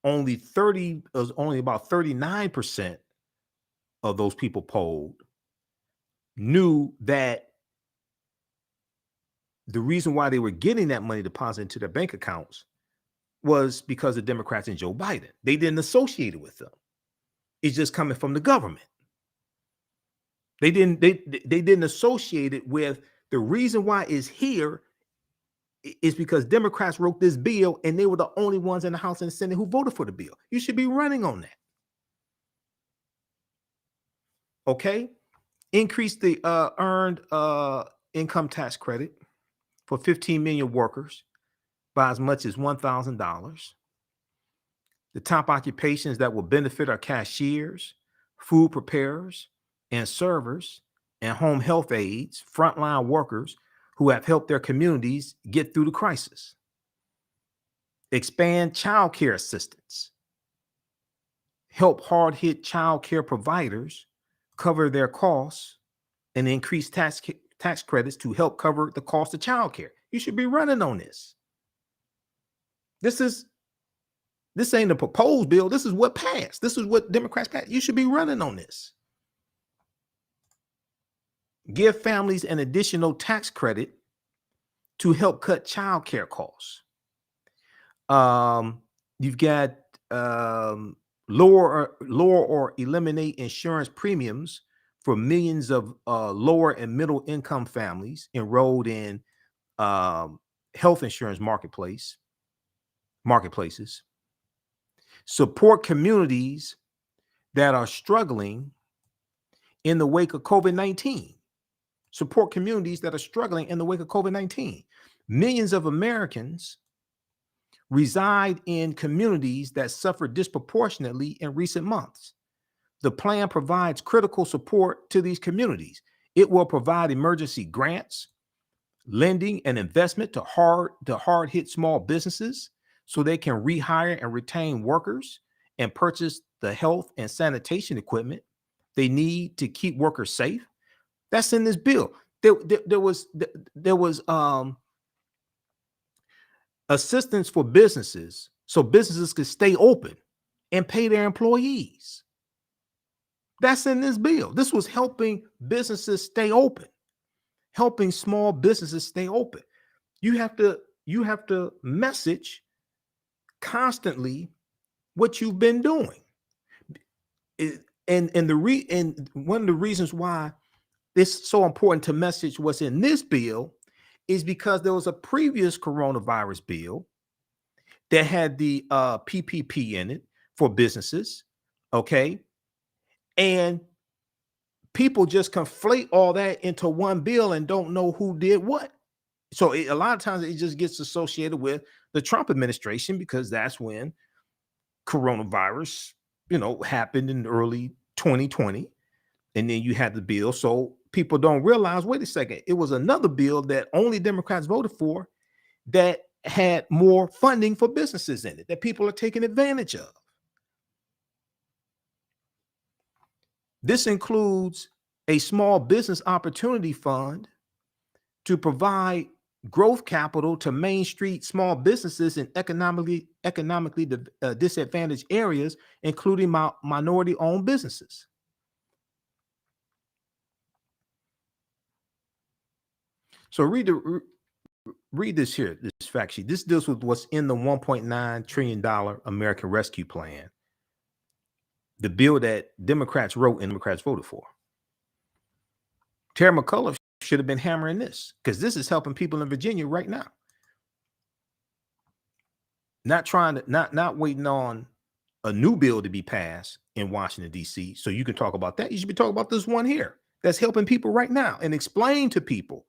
only 39% of those people polled knew that the reason why they were getting that money deposited into their bank accounts was because of Democrats and Joe Biden. They didn't associate it with them. It's just coming from the government. They didn't associate it with the reason why it's here is because Democrats wrote this bill and they were the only ones in the House and the Senate who voted for the bill. You should be running on that. Okay. Increase the earned income tax credit for 15 million workers by as much as $1,000. The top occupations that will benefit are cashiers, food preparers, and servers, and home health aides, frontline workers who have helped their communities get through the crisis. Expand child care assistance. Help hard-hit child care providers cover their costs and increase tax credits to help cover the cost of child care. You should be running on this. This ain't a proposed bill. This is what passed. This is what Democrats passed. You should be running on this. Give families an additional tax credit to help cut child care costs. You've got lower or eliminate insurance premiums for millions of lower and middle income families enrolled in health insurance marketplaces. Support communities that are struggling in the wake of COVID-19. Support communities that are struggling in the wake of COVID-19. Millions of Americans reside in communities that suffer disproportionately in recent months. The plan provides critical support to these communities. It will provide emergency grants, lending, and investment to hard-hit small businesses so they can rehire and retain workers and purchase the health and sanitation equipment they need to keep workers safe. That's in this bill. There was assistance for businesses so businesses could stay open and pay their employees. That's in this bill. This was helping businesses stay open. helping small businesses stay open. You have to message constantly what you've been doing. And one of the reasons why it's so important to message what's in this bill is because there was a previous coronavirus bill that had the PPP in it for businesses, okay? And people just conflate all that into one bill and don't know who did what. So a lot of times it just gets associated with the Trump administration because that's when coronavirus, happened in early 2020. And then you had the bill. So people don't realize, wait a second, it was another bill that only Democrats voted for that had more funding for businesses in it that people are taking advantage of. This includes a small business opportunity fund to provide growth capital to Main Street small businesses in economically disadvantaged areas, including minority-owned businesses. So read this here, this fact sheet. This deals with what's in the $1.9 trillion American Rescue Plan, the bill that Democrats wrote and Democrats voted for. Terry McCullough should have been hammering this because this is helping people in Virginia right now. Not waiting on a new bill to be passed in Washington, D.C. so you can talk about that. You should be talking about this one here that's helping people right now and explain to people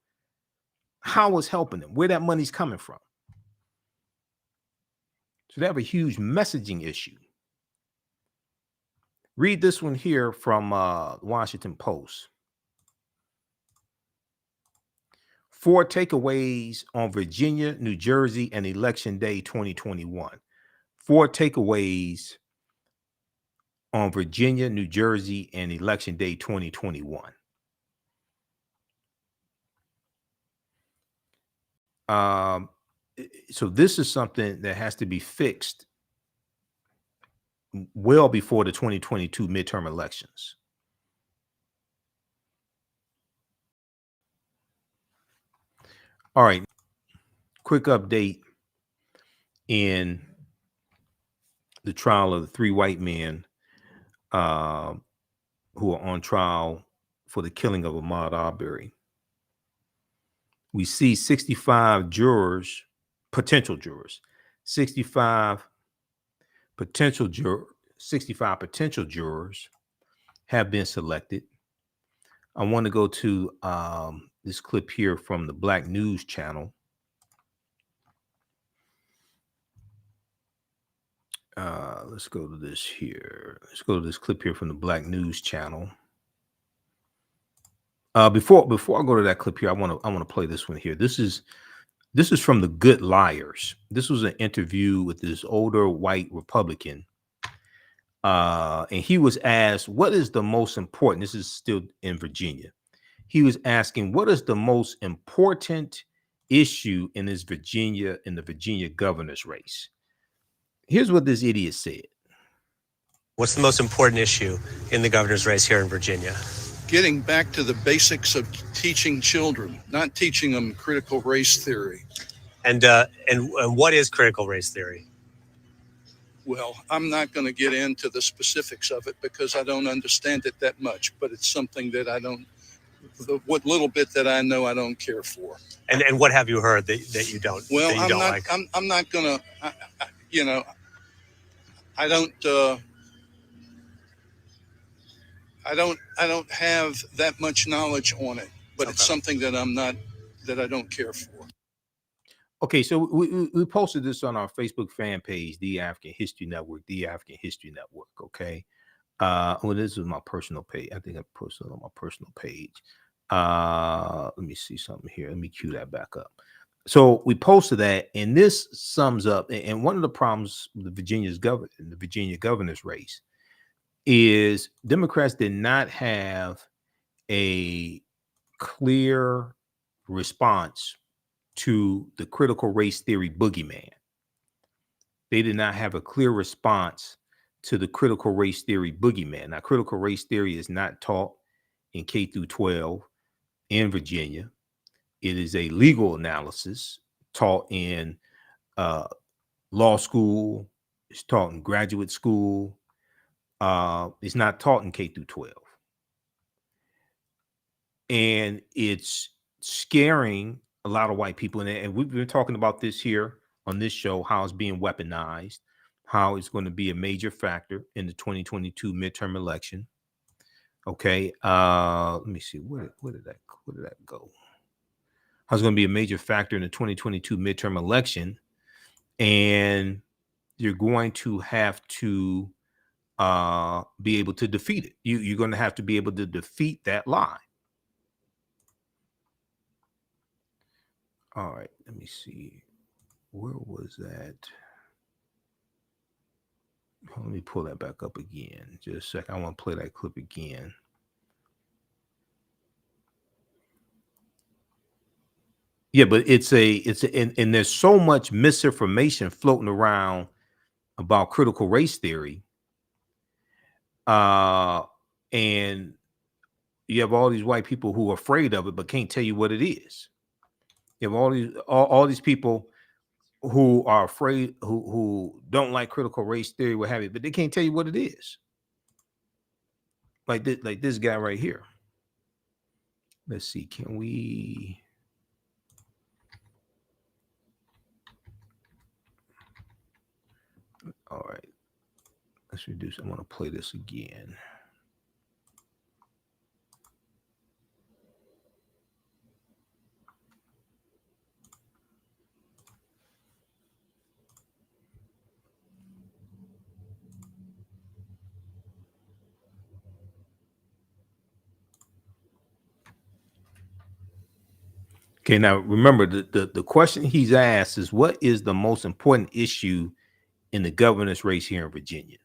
how it's helping them, where that money's coming from. So they have a huge messaging issue. Read this one here from Washington Post. 4 takeaways on Virginia, New Jersey, and Election Day 2021. 4 takeaways on Virginia, New Jersey, and Election Day 2021. So this is something that has to be fixed well before the 2022 midterm elections. All right, quick update in the trial of the 3 white men who are on trial for the killing of Ahmaud Arbery. We see 65 jurors, potential jurors, 65 potential jurors have been selected. I want to go to this clip here from the Black News Channel. Let's go to this here. Let's go to this clip here from the Black News Channel. Before I go to that clip here, I want to play this one here. This is from The Good Liars. This was an interview with this older white Republican. And he was asked, what is the most important? This is still in Virginia. He was asking, what is the most important issue in the Virginia governor's race? Here's what this idiot said. What's the most important issue in the governor's race here in Virginia? Getting back to the basics of teaching children, not teaching them critical race theory. And what is critical race theory? Well, I'm not going to get into the specifics of it because I don't understand it that much, but it's something that what little bit that I know, I don't care for. And what have you heard that you don't? Well, that you don't like? I'm not going to, I don't have that much knowledge on it, but okay. It's something that I don't care for. Okay, so we posted this on our Facebook fan page, The African History Network, The African History Network. Okay, well, this is my personal page. I think I posted it on my personal page. Let me see something here. Let me cue that back up. So we posted that, and this sums up. And one of the problems with the Virginia governor's race is Democrats did not have a clear response to the critical race theory boogeyman. They did not have a clear response to the critical race theory boogeyman. Now, critical race theory is not taught in K through 12 in Virginia. It is a legal analysis taught in law school. It's taught in graduate school. It's not taught in K through 12. And it's scaring a lot of white people. And we've been talking about this here on this show, how it's being weaponized, how it's going to be a major factor in the 2022 midterm election. Okay. Let me see. Where did that go? How it's going to be a major factor in the 2022 midterm election. And you're going to have to be able to defeat it. You're going to have to be able to defeat that lie. All right, let me see. Where was that? Let me pull that back up again. Just a second. I want to play that clip again. Yeah, but and there's so much misinformation floating around about critical race theory. And you have all these white people who are afraid of it, but can't tell you what it is. You have all these people who are afraid, who don't like critical race theory, what have you, but they can't tell you what it is. Like this guy right here. Let's see, can we? All right, let's reduce. I want to play this again. Okay, now remember the question he's asked is, what is the most important issue in the governor's race here in Virginia?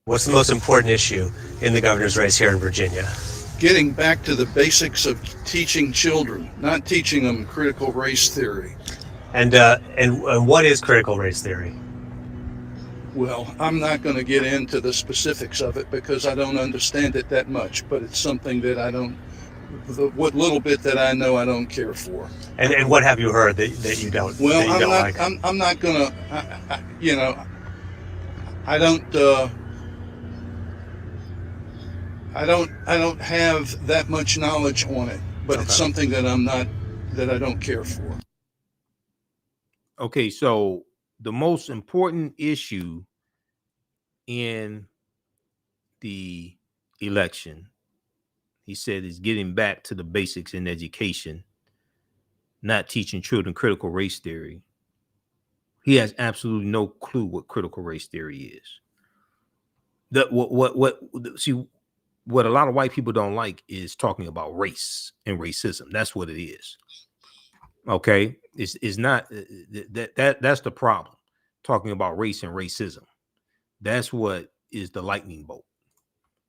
What's the most important issue in the governor's race here in Virginia? Getting back to the basics of teaching children, not teaching them critical race theory. And what is critical race theory? Well, I'm not going to get into the specifics of it because I don't understand it that much, but it's something that what little bit that I know, I don't care for. And what have you heard that you don't? Well, that you don't like? I'm not gonna. I don't have that much knowledge on it, but It's something that I don't care for. Okay, so the most important issue in the election, he said, is getting back to the basics in education, not teaching children critical race theory. He has absolutely no clue what critical race theory is. What a lot of white people don't like is talking about race and racism. That's what it is. Okay, it's not that's the problem. Talking about race and racism. That's what is the lightning bolt.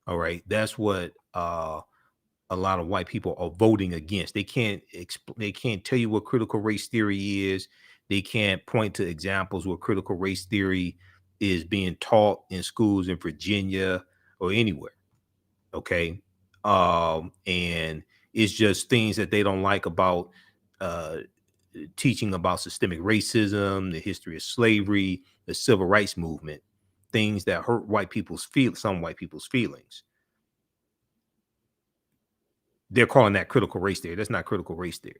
All right, that's what a lot of white people are voting against. They can't tell you what critical race theory is. They can't point to examples where critical race theory is being taught in schools in Virginia or anywhere. Okay, and it's just things that they don't like about teaching about systemic racism, the history of slavery, the civil rights movement, things that hurt some white people's feelings. They're calling that critical race theory. That's not critical race theory.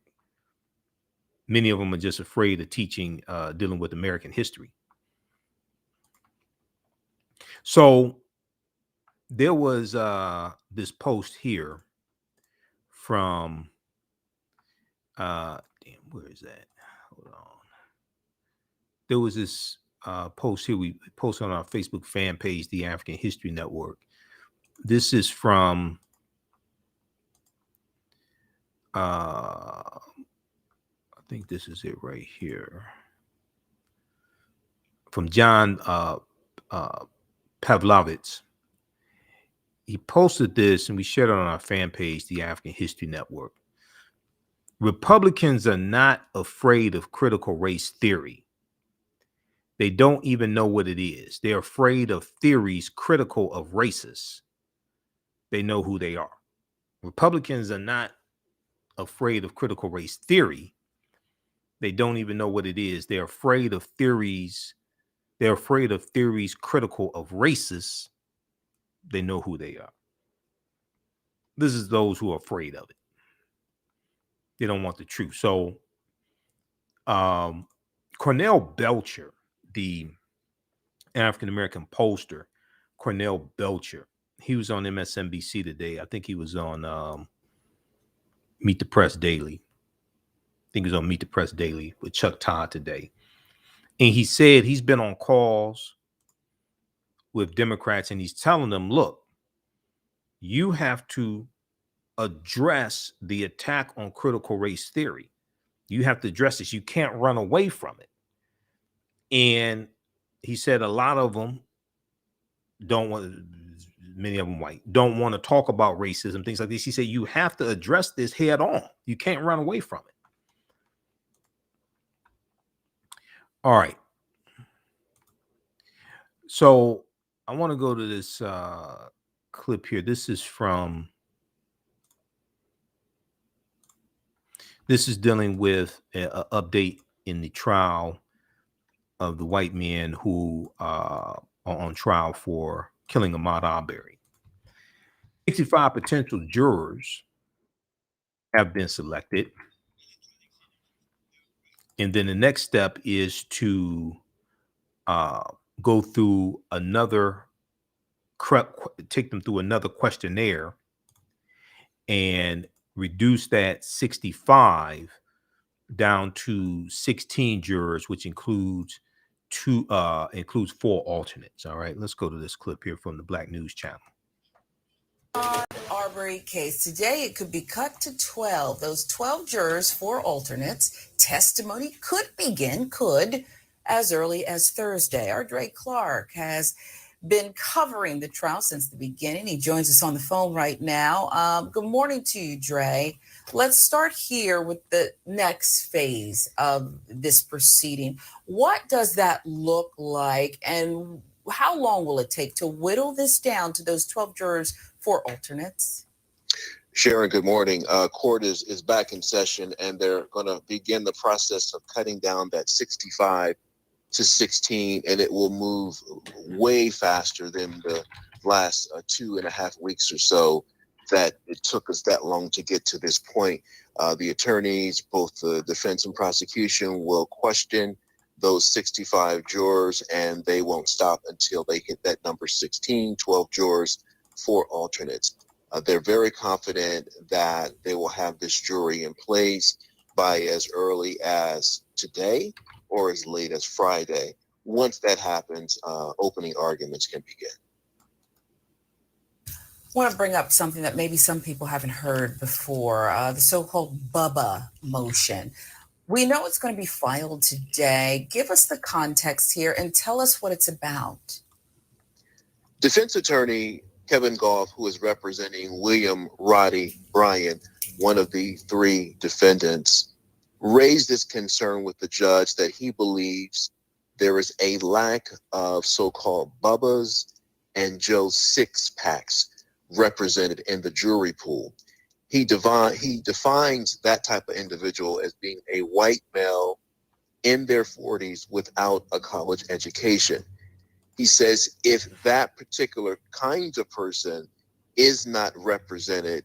Many of them are just afraid of teaching, dealing with American history. So there was this post here from, where is that? Hold on. There was this post here. We posted on our Facebook fan page, The African History Network. This is from, I think this is it right here. From John Pavlovitz. He posted this and we shared it on our fan page, The African History Network. Republicans are not afraid of critical race theory. They don't even know what it is. They're afraid of theories critical of racists. They know who they are. Republicans are not afraid of critical race theory. They don't even know what it is. They're afraid of theories. They're afraid of theories critical of racists. They know who they are. This is those who are afraid of it. They don't want the truth. So Cornell Belcher, the African-American pollster, Cornell Belcher, he was on MSNBC today. I think he was on Meet the Press Daily. I think he was on Meet the Press Daily with Chuck Todd today. And he said he's been on calls with Democrats and he's telling them, look, you have to address the attack on critical race theory. You have to address this. You can't run away from it. And he said a lot of them don't want, many of them white, don't want to talk about racism, things like this. He said you have to address this head on. You can't run away from it. All right. So I want to go to this clip here. This is dealing with an update in the trial of the white men who are on trial for killing Ahmaud Arbery. 65 potential jurors have been selected. And then the next step is to go through take them through another questionnaire and reduce that 65 down to 16 jurors, which includes 4 alternates. All right, let's go to this clip here from the Black News Channel. Arbery case. Today, it could be cut to 12. Those 12 jurors, 4 alternates. Testimony could begin, as early as Thursday. Our Dre Clark has been covering the trial since the beginning. He joins us on the phone right now. Good morning to you, Dre. Let's start here with the next phase of this proceeding. What does that look like, and how long will it take to whittle this down to those 12 jurors, 4 alternates? Sharon, good morning. Court is back in session, and they're going to begin the process of cutting down that 65 to 16, and it will move way faster than the last 2.5 weeks or so that it took us that long to get to this point. The attorneys, both the defense and prosecution, will question those 65 jurors, and they won't stop until they hit that number 16, 12 jurors, 4 alternates. They're very confident that they will have this jury in place by as early as today or as late as Friday. Once that happens, opening arguments can begin. I want to bring up something that maybe some people haven't heard before, the so-called Bubba motion. We know it's going to be filed today. Give us the context here and tell us what it's about. Defense attorney Kevin Goff, who is representing William Roddy Bryan, one of the 3 defendants, raised this concern with the judge that he believes there is a lack of so-called Bubbas and Joe six-packs represented in the jury pool. He defines that type of individual as being a white male in their 40s without a college education. He says if that particular kind of person is not represented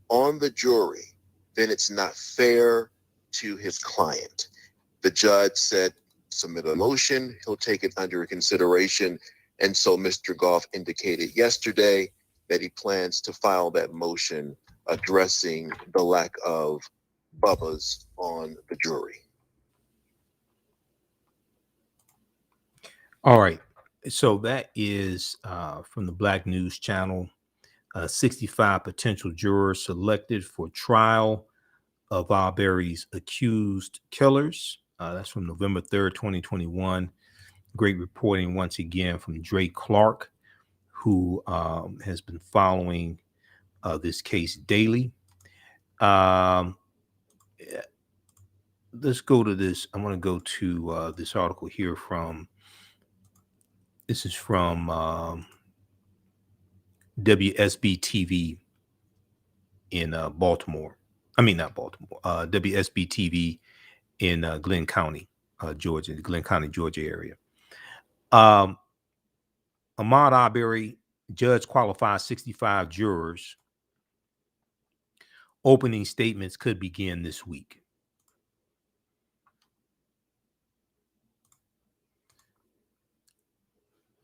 on the jury, then it's not fair to his client. The judge said, submit a motion, he'll take it under consideration. And so Mr. Goff indicated yesterday that he plans to file that motion addressing the lack of Bubbas on the jury. All right. So that is from the Black News Channel. 65 potential jurors selected for trial of Arbery's accused killers. That's from November 3rd, 2021. Great reporting once again from Dre Clark, who has been following this case daily. Let's go to this. I want to go to this article here this is from WSB TV in Baltimore. I mean, not Baltimore, WSB TV in Glenn County, Georgia, the Glenn County, Georgia area. Ahmaud Arbery, judge qualifies 65 jurors. Opening statements could begin this week.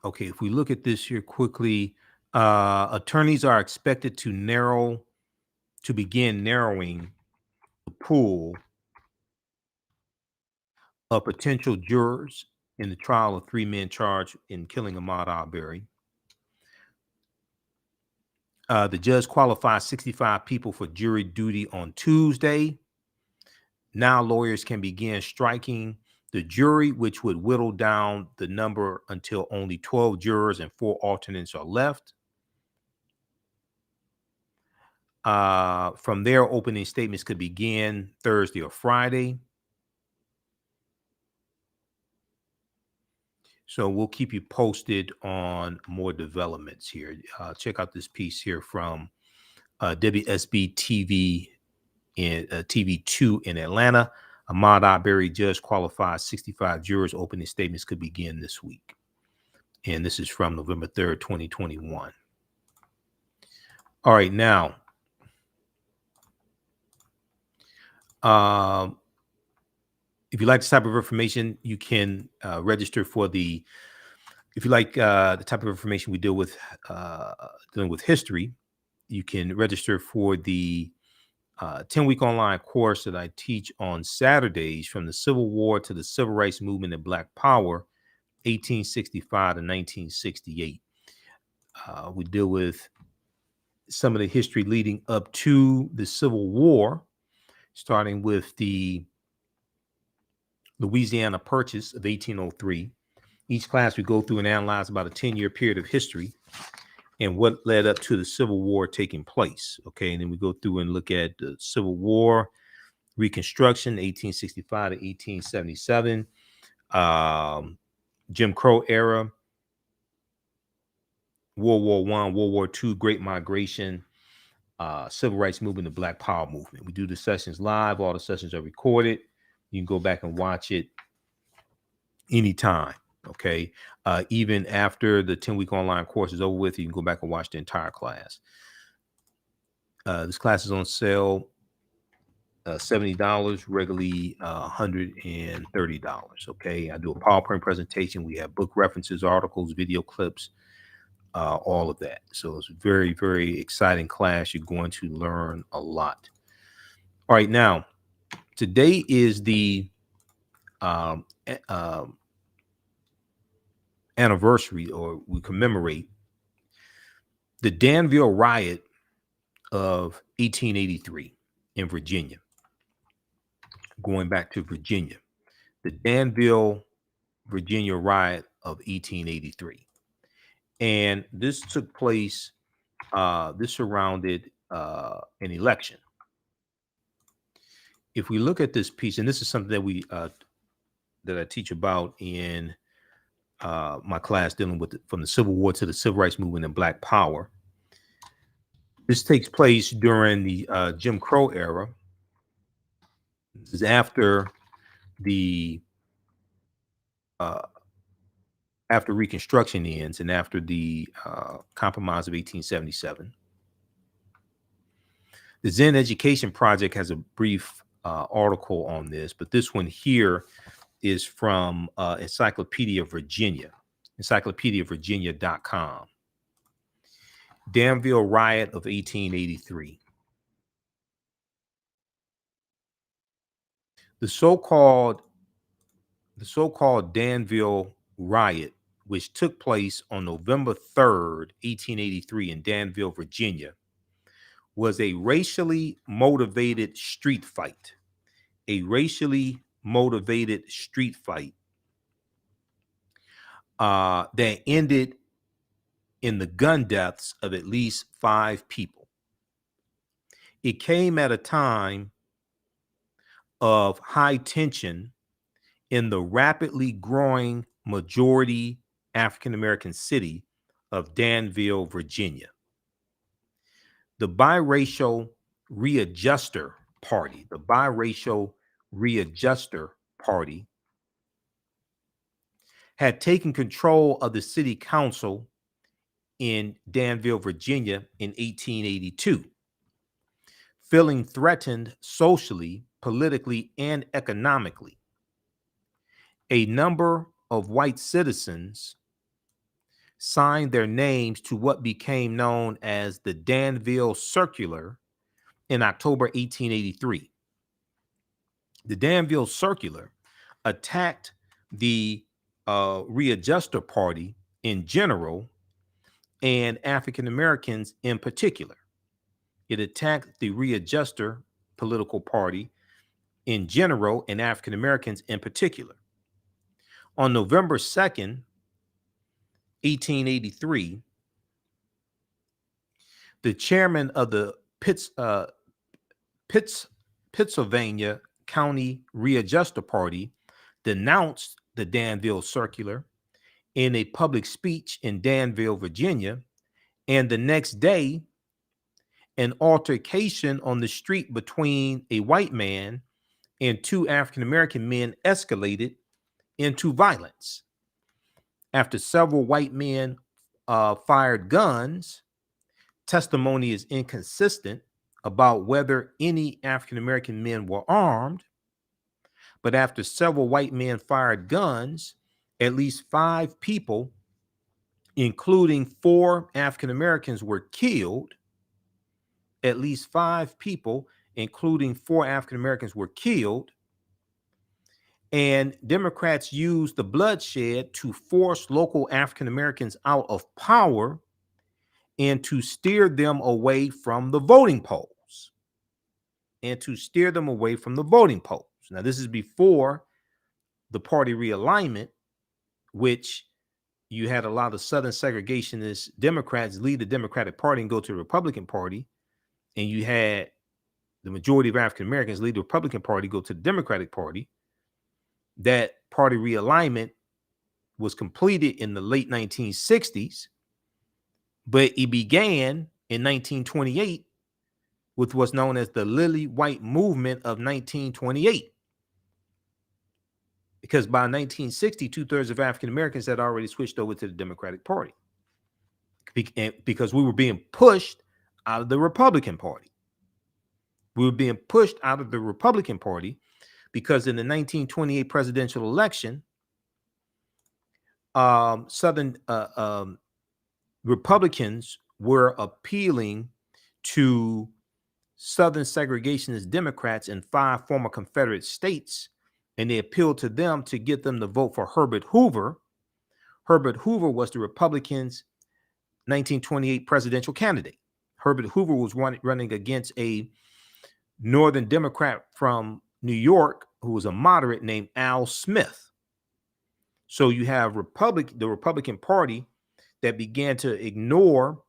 Okay, if we look at this here quickly, attorneys are expected to begin narrowing the pool of potential jurors in the trial of 3 men charged in killing Ahmaud Arbery. The judge qualified 65 people for jury duty on Tuesday. Now lawyers can begin striking the jury, which would whittle down the number until only 12 jurors and 4 alternates are left. From there, opening statements could begin Thursday or Friday. So we'll keep you posted on more developments here. Check out this piece here from WSB TV in TV2 in Atlanta. Ahmaud Arbery, judge qualifies 65 jurors. Opening statements could begin this week. And this is from November 3rd, 2021. All right, now, if you like this type of information, you can register for the, if you like the type of information we deal with, dealing with history, you can register for the 10-week online course that I teach on Saturdays, from the Civil War to the Civil Rights Movement and Black Power, 1865 to 1968. We deal with some of the history leading up to the Civil War, starting with the Louisiana Purchase of 1803. Each class we go through and analyze about a 10-year period of history and what led up to the Civil War taking place. Okay, and then we go through and look at the Civil War, Reconstruction, 1865 to 1877, Jim Crow era, World War I, World War II, Great Migration, Civil Rights Movement, the Black Power movement. We do the sessions live. All the sessions are recorded. You can go back and watch it anytime. Okay. Even after the 10-week online course is over with, you can go back and watch the entire class. This class is on sale, $70, regularly $130. Okay. I do a PowerPoint presentation. We have book references, articles, video clips, all of that. So it's a very, very exciting class. You're going to learn a lot. All right. Now, today is the anniversary, or we commemorate the Danville Riot of 1883 in Virginia. Going back to Virginia, the Danville, Virginia Riot of 1883. And this took place, this surrounded an election. If we look at this piece, and this is something that we that I teach about in my class dealing with from the Civil War to the Civil Rights Movement and Black Power. This takes place during the Jim Crow era. This is after the after Reconstruction ends and after the Compromise of 1877. The Zen Education Project has a brief article on this, but this one here is from Encyclopedia Virginia, encyclopediavirginia.com. Danville Riot of 1883. The so-called Danville Riot, which took place on November 3rd, 1883 in Danville, Virginia, was a racially motivated street fight. A racially motivated street fight that ended in the gun deaths of at least 5 people. It came at a time of high tension in the rapidly growing majority African-American city of Danville, Virginia. The biracial Readjuster party, the biracial readjuster party, had taken control of the city council in Danville, Virginia in 1882. Feeling threatened socially, politically, and economically, a number of white citizens signed their names to what became known as the Danville Circular in October 1883. The Danville Circular attacked the Readjuster Party in general and African Americans in particular. It attacked the Readjuster political party in general and African Americans in particular. On November 2nd, 1883, the chairman of the Pittsylvania County Readjuster Party denounced the Danville Circular in a public speech in Danville, Virginia, and the next day, an altercation on the street between a white man and two African-American men escalated into violence. After several white men fired guns, testimony is inconsistent about whether any African-American men were armed, but after several white men fired guns, at least 5 people, including 4 African-Americans, were killed. At least 5 people, including 4 African-Americans, were killed. And Democrats used the bloodshed to force local African-Americans out of power and to steer them away from the voting polls. Now, this is before the party realignment, which you had a lot of Southern segregationist Democrats leave the Democratic Party and go to the Republican Party. And you had the majority of African Americans leave the Republican Party, go to the Democratic Party. That party realignment was completed in the late 1960s, but it began in 1928 with what's known as the Lily White Movement of 1928. Because by 1960, 2/3 of African Americans had already switched over to the Democratic Party because we were being pushed out of the Republican Party. Because in the 1928 presidential election, Southern Republicans were appealing to Southern segregationist Democrats in 5 former Confederate states, and they appealed to them to get them to vote for Herbert Hoover. Herbert Hoover was the Republicans' 1928 presidential candidate. Herbert Hoover was running against a Northern Democrat from New York who was a moderate named Al Smith. So you have the Republican Party that began to ignore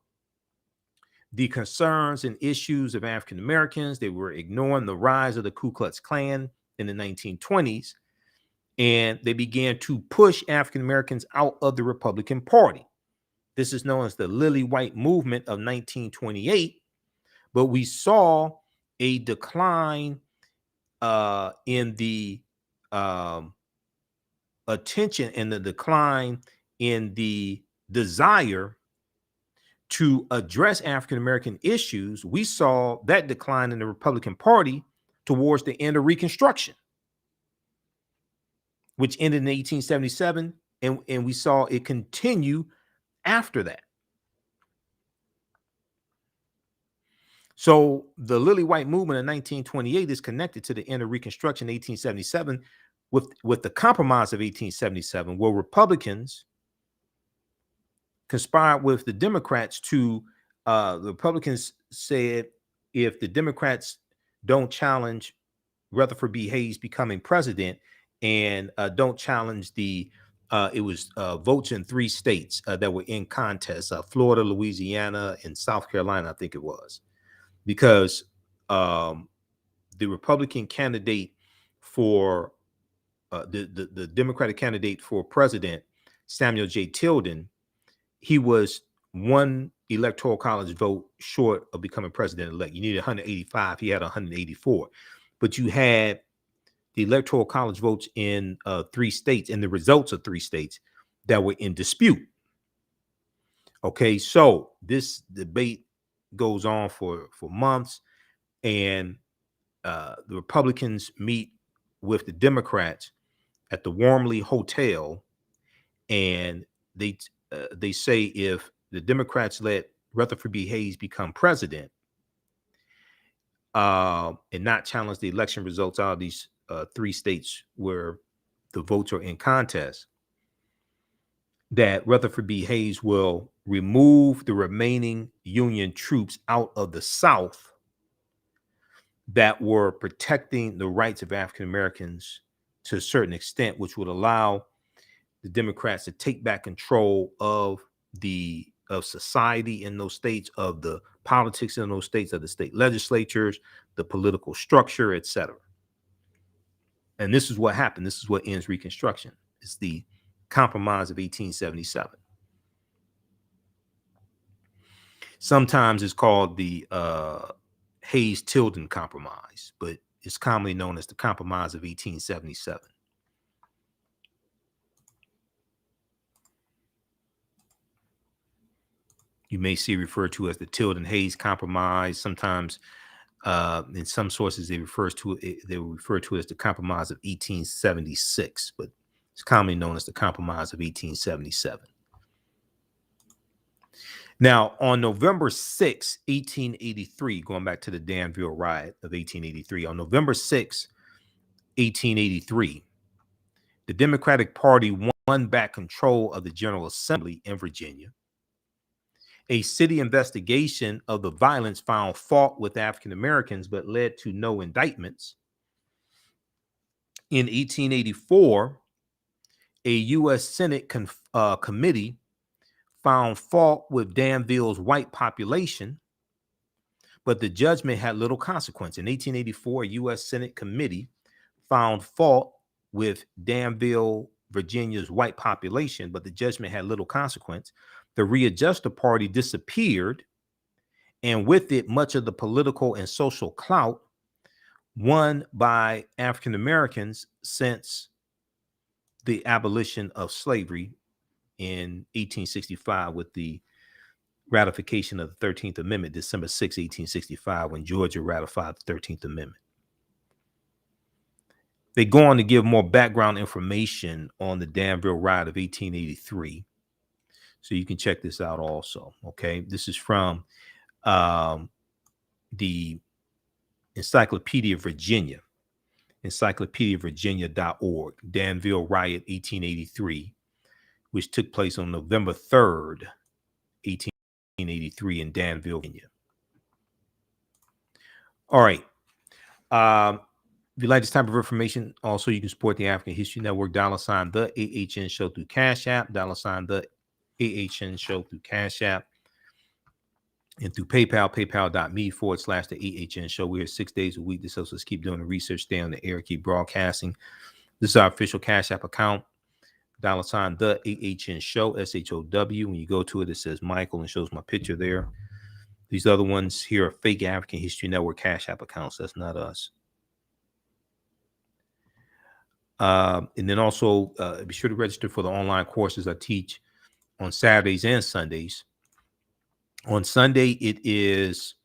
the concerns and issues of African Americans. They were ignoring the rise of the Ku Klux Klan in the 1920s, and they began to push African Americans out of the Republican Party. This is known as the Lily White Movement of 1928, but we saw a decline in the attention and the decline in the desire to address African American issues. We saw that decline in the Republican Party towards the end of Reconstruction, which ended in 1877, and we saw it continue after that. So the Lily White Movement in 1928 is connected to the end of Reconstruction in 1877 with the Compromise of 1877, where Republicans conspired with the Democrats to, the Republicans said, if the Democrats don't challenge Rutherford B. Hayes becoming president and don't challenge it was votes in 3 states that were in contest, Florida, Louisiana, and South Carolina, I think it was, because the Republican candidate for the Democratic candidate for president, Samuel J. Tilden, he was 1 electoral college vote short of becoming president-elect. You needed 185. He had 184. But you had the electoral college votes in 3 states and the results of 3 states that were in dispute. Okay, so this debate goes on for months, and the Republicans meet with the Democrats at the Wormley Hotel, and they say if the Democrats let Rutherford B. Hayes become president and not challenge the election results out of these 3 states where the votes are in contest, that Rutherford B. Hayes will remove the remaining Union troops out of the South that were protecting the rights of African Americans to a certain extent, which would allow the Democrats to take back control of society in those states, of the politics in those states, of the state legislatures, the political structure, etc. And this is what happened. This is what ends Reconstruction. It's the Compromise of 1877. Sometimes it's called the Hayes-Tilden Compromise, but it's commonly known as the Compromise of 1877. You may see referred to as the Tilden-Hayes Compromise. Sometimes, in some sources, they refer to it as the Compromise of 1876, but it's commonly known as the Compromise of 1877. Now, on November 6, 1883, going back to the Danville Riot of 1883, on November 6, 1883, the Democratic Party won back control of the General Assembly in Virginia. A city investigation of the violence found fault with African Americans, but led to no indictments. In 1884, a U.S. Senate committee found fault with Danville's white population, but the judgment had little consequence. In 1884, a U.S. Senate committee found fault with Danville, Virginia's white population, but the judgment had little consequence. The Readjuster Party disappeared, and with it, much of the political and social clout won by African Americans since the abolition of slavery in 1865 with the ratification of the 13th Amendment, December 6, 1865, when Georgia ratified the 13th Amendment. They go on to give more background information on the Danville Riot of 1883. So you can check this out also. Okay, this is from the Encyclopedia Virginia, encyclopediavirginia.org, Danville Riot 1883, which took place on November 3rd, 1883 in Danville, Virginia. All right. If you like this type of information, also you can support the African History Network, $, the AHN Show through Cash App, $, the AHN Show through Cash App, and through PayPal, paypal.me/the AHN Show. We're here 6 days a week. This helps us keep doing the research, stay on the air, keep broadcasting. This is our official Cash App account, $, the AHN Show, SHOW. When you go to it, it says Michael and shows my picture there. These other ones here are fake African History Network Cash App accounts. That's not us. And then also be sure to register for the online courses I teach on Saturdays and Sundays. On Sunday, it is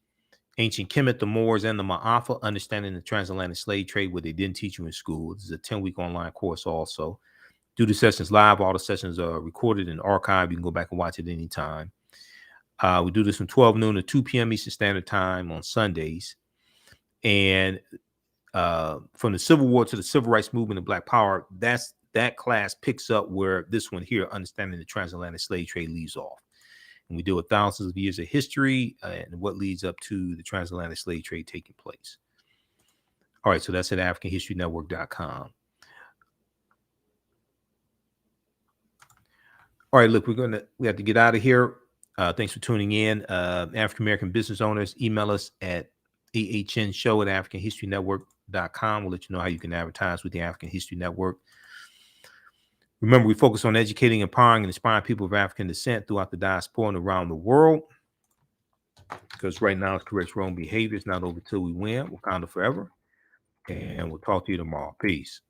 Ancient Kemet, the Moors, and the Maafa, Understanding the Transatlantic Slave Trade, what they didn't teach you in school. This is a 10-week online course also. Do the sessions live. All the sessions are recorded and archived. You can go back and watch it anytime. We do this from 12 noon to 2 p.m. Eastern Standard Time on Sundays. And from the Civil War to the Civil Rights Movement and Black Power, that class picks up where this one here, Understanding the Transatlantic Slave Trade, leaves off. And we deal with thousands of years of history and what leads up to the transatlantic slave trade taking place. All right, so that's at AfricanHistoryNetwork.com. All right, look, we have to get out of here. Thanks for tuning in. African American business owners, email us at AHNShow@AfricanHistoryNetwork.com. We'll let you know how you can advertise with the African History Network. Remember, we focus on educating, empowering, and inspiring people of African descent throughout the diaspora and around the world. because right now it's correct wrong behavior. It's not over till we win. Wakanda forever. And we'll talk to you tomorrow. Peace.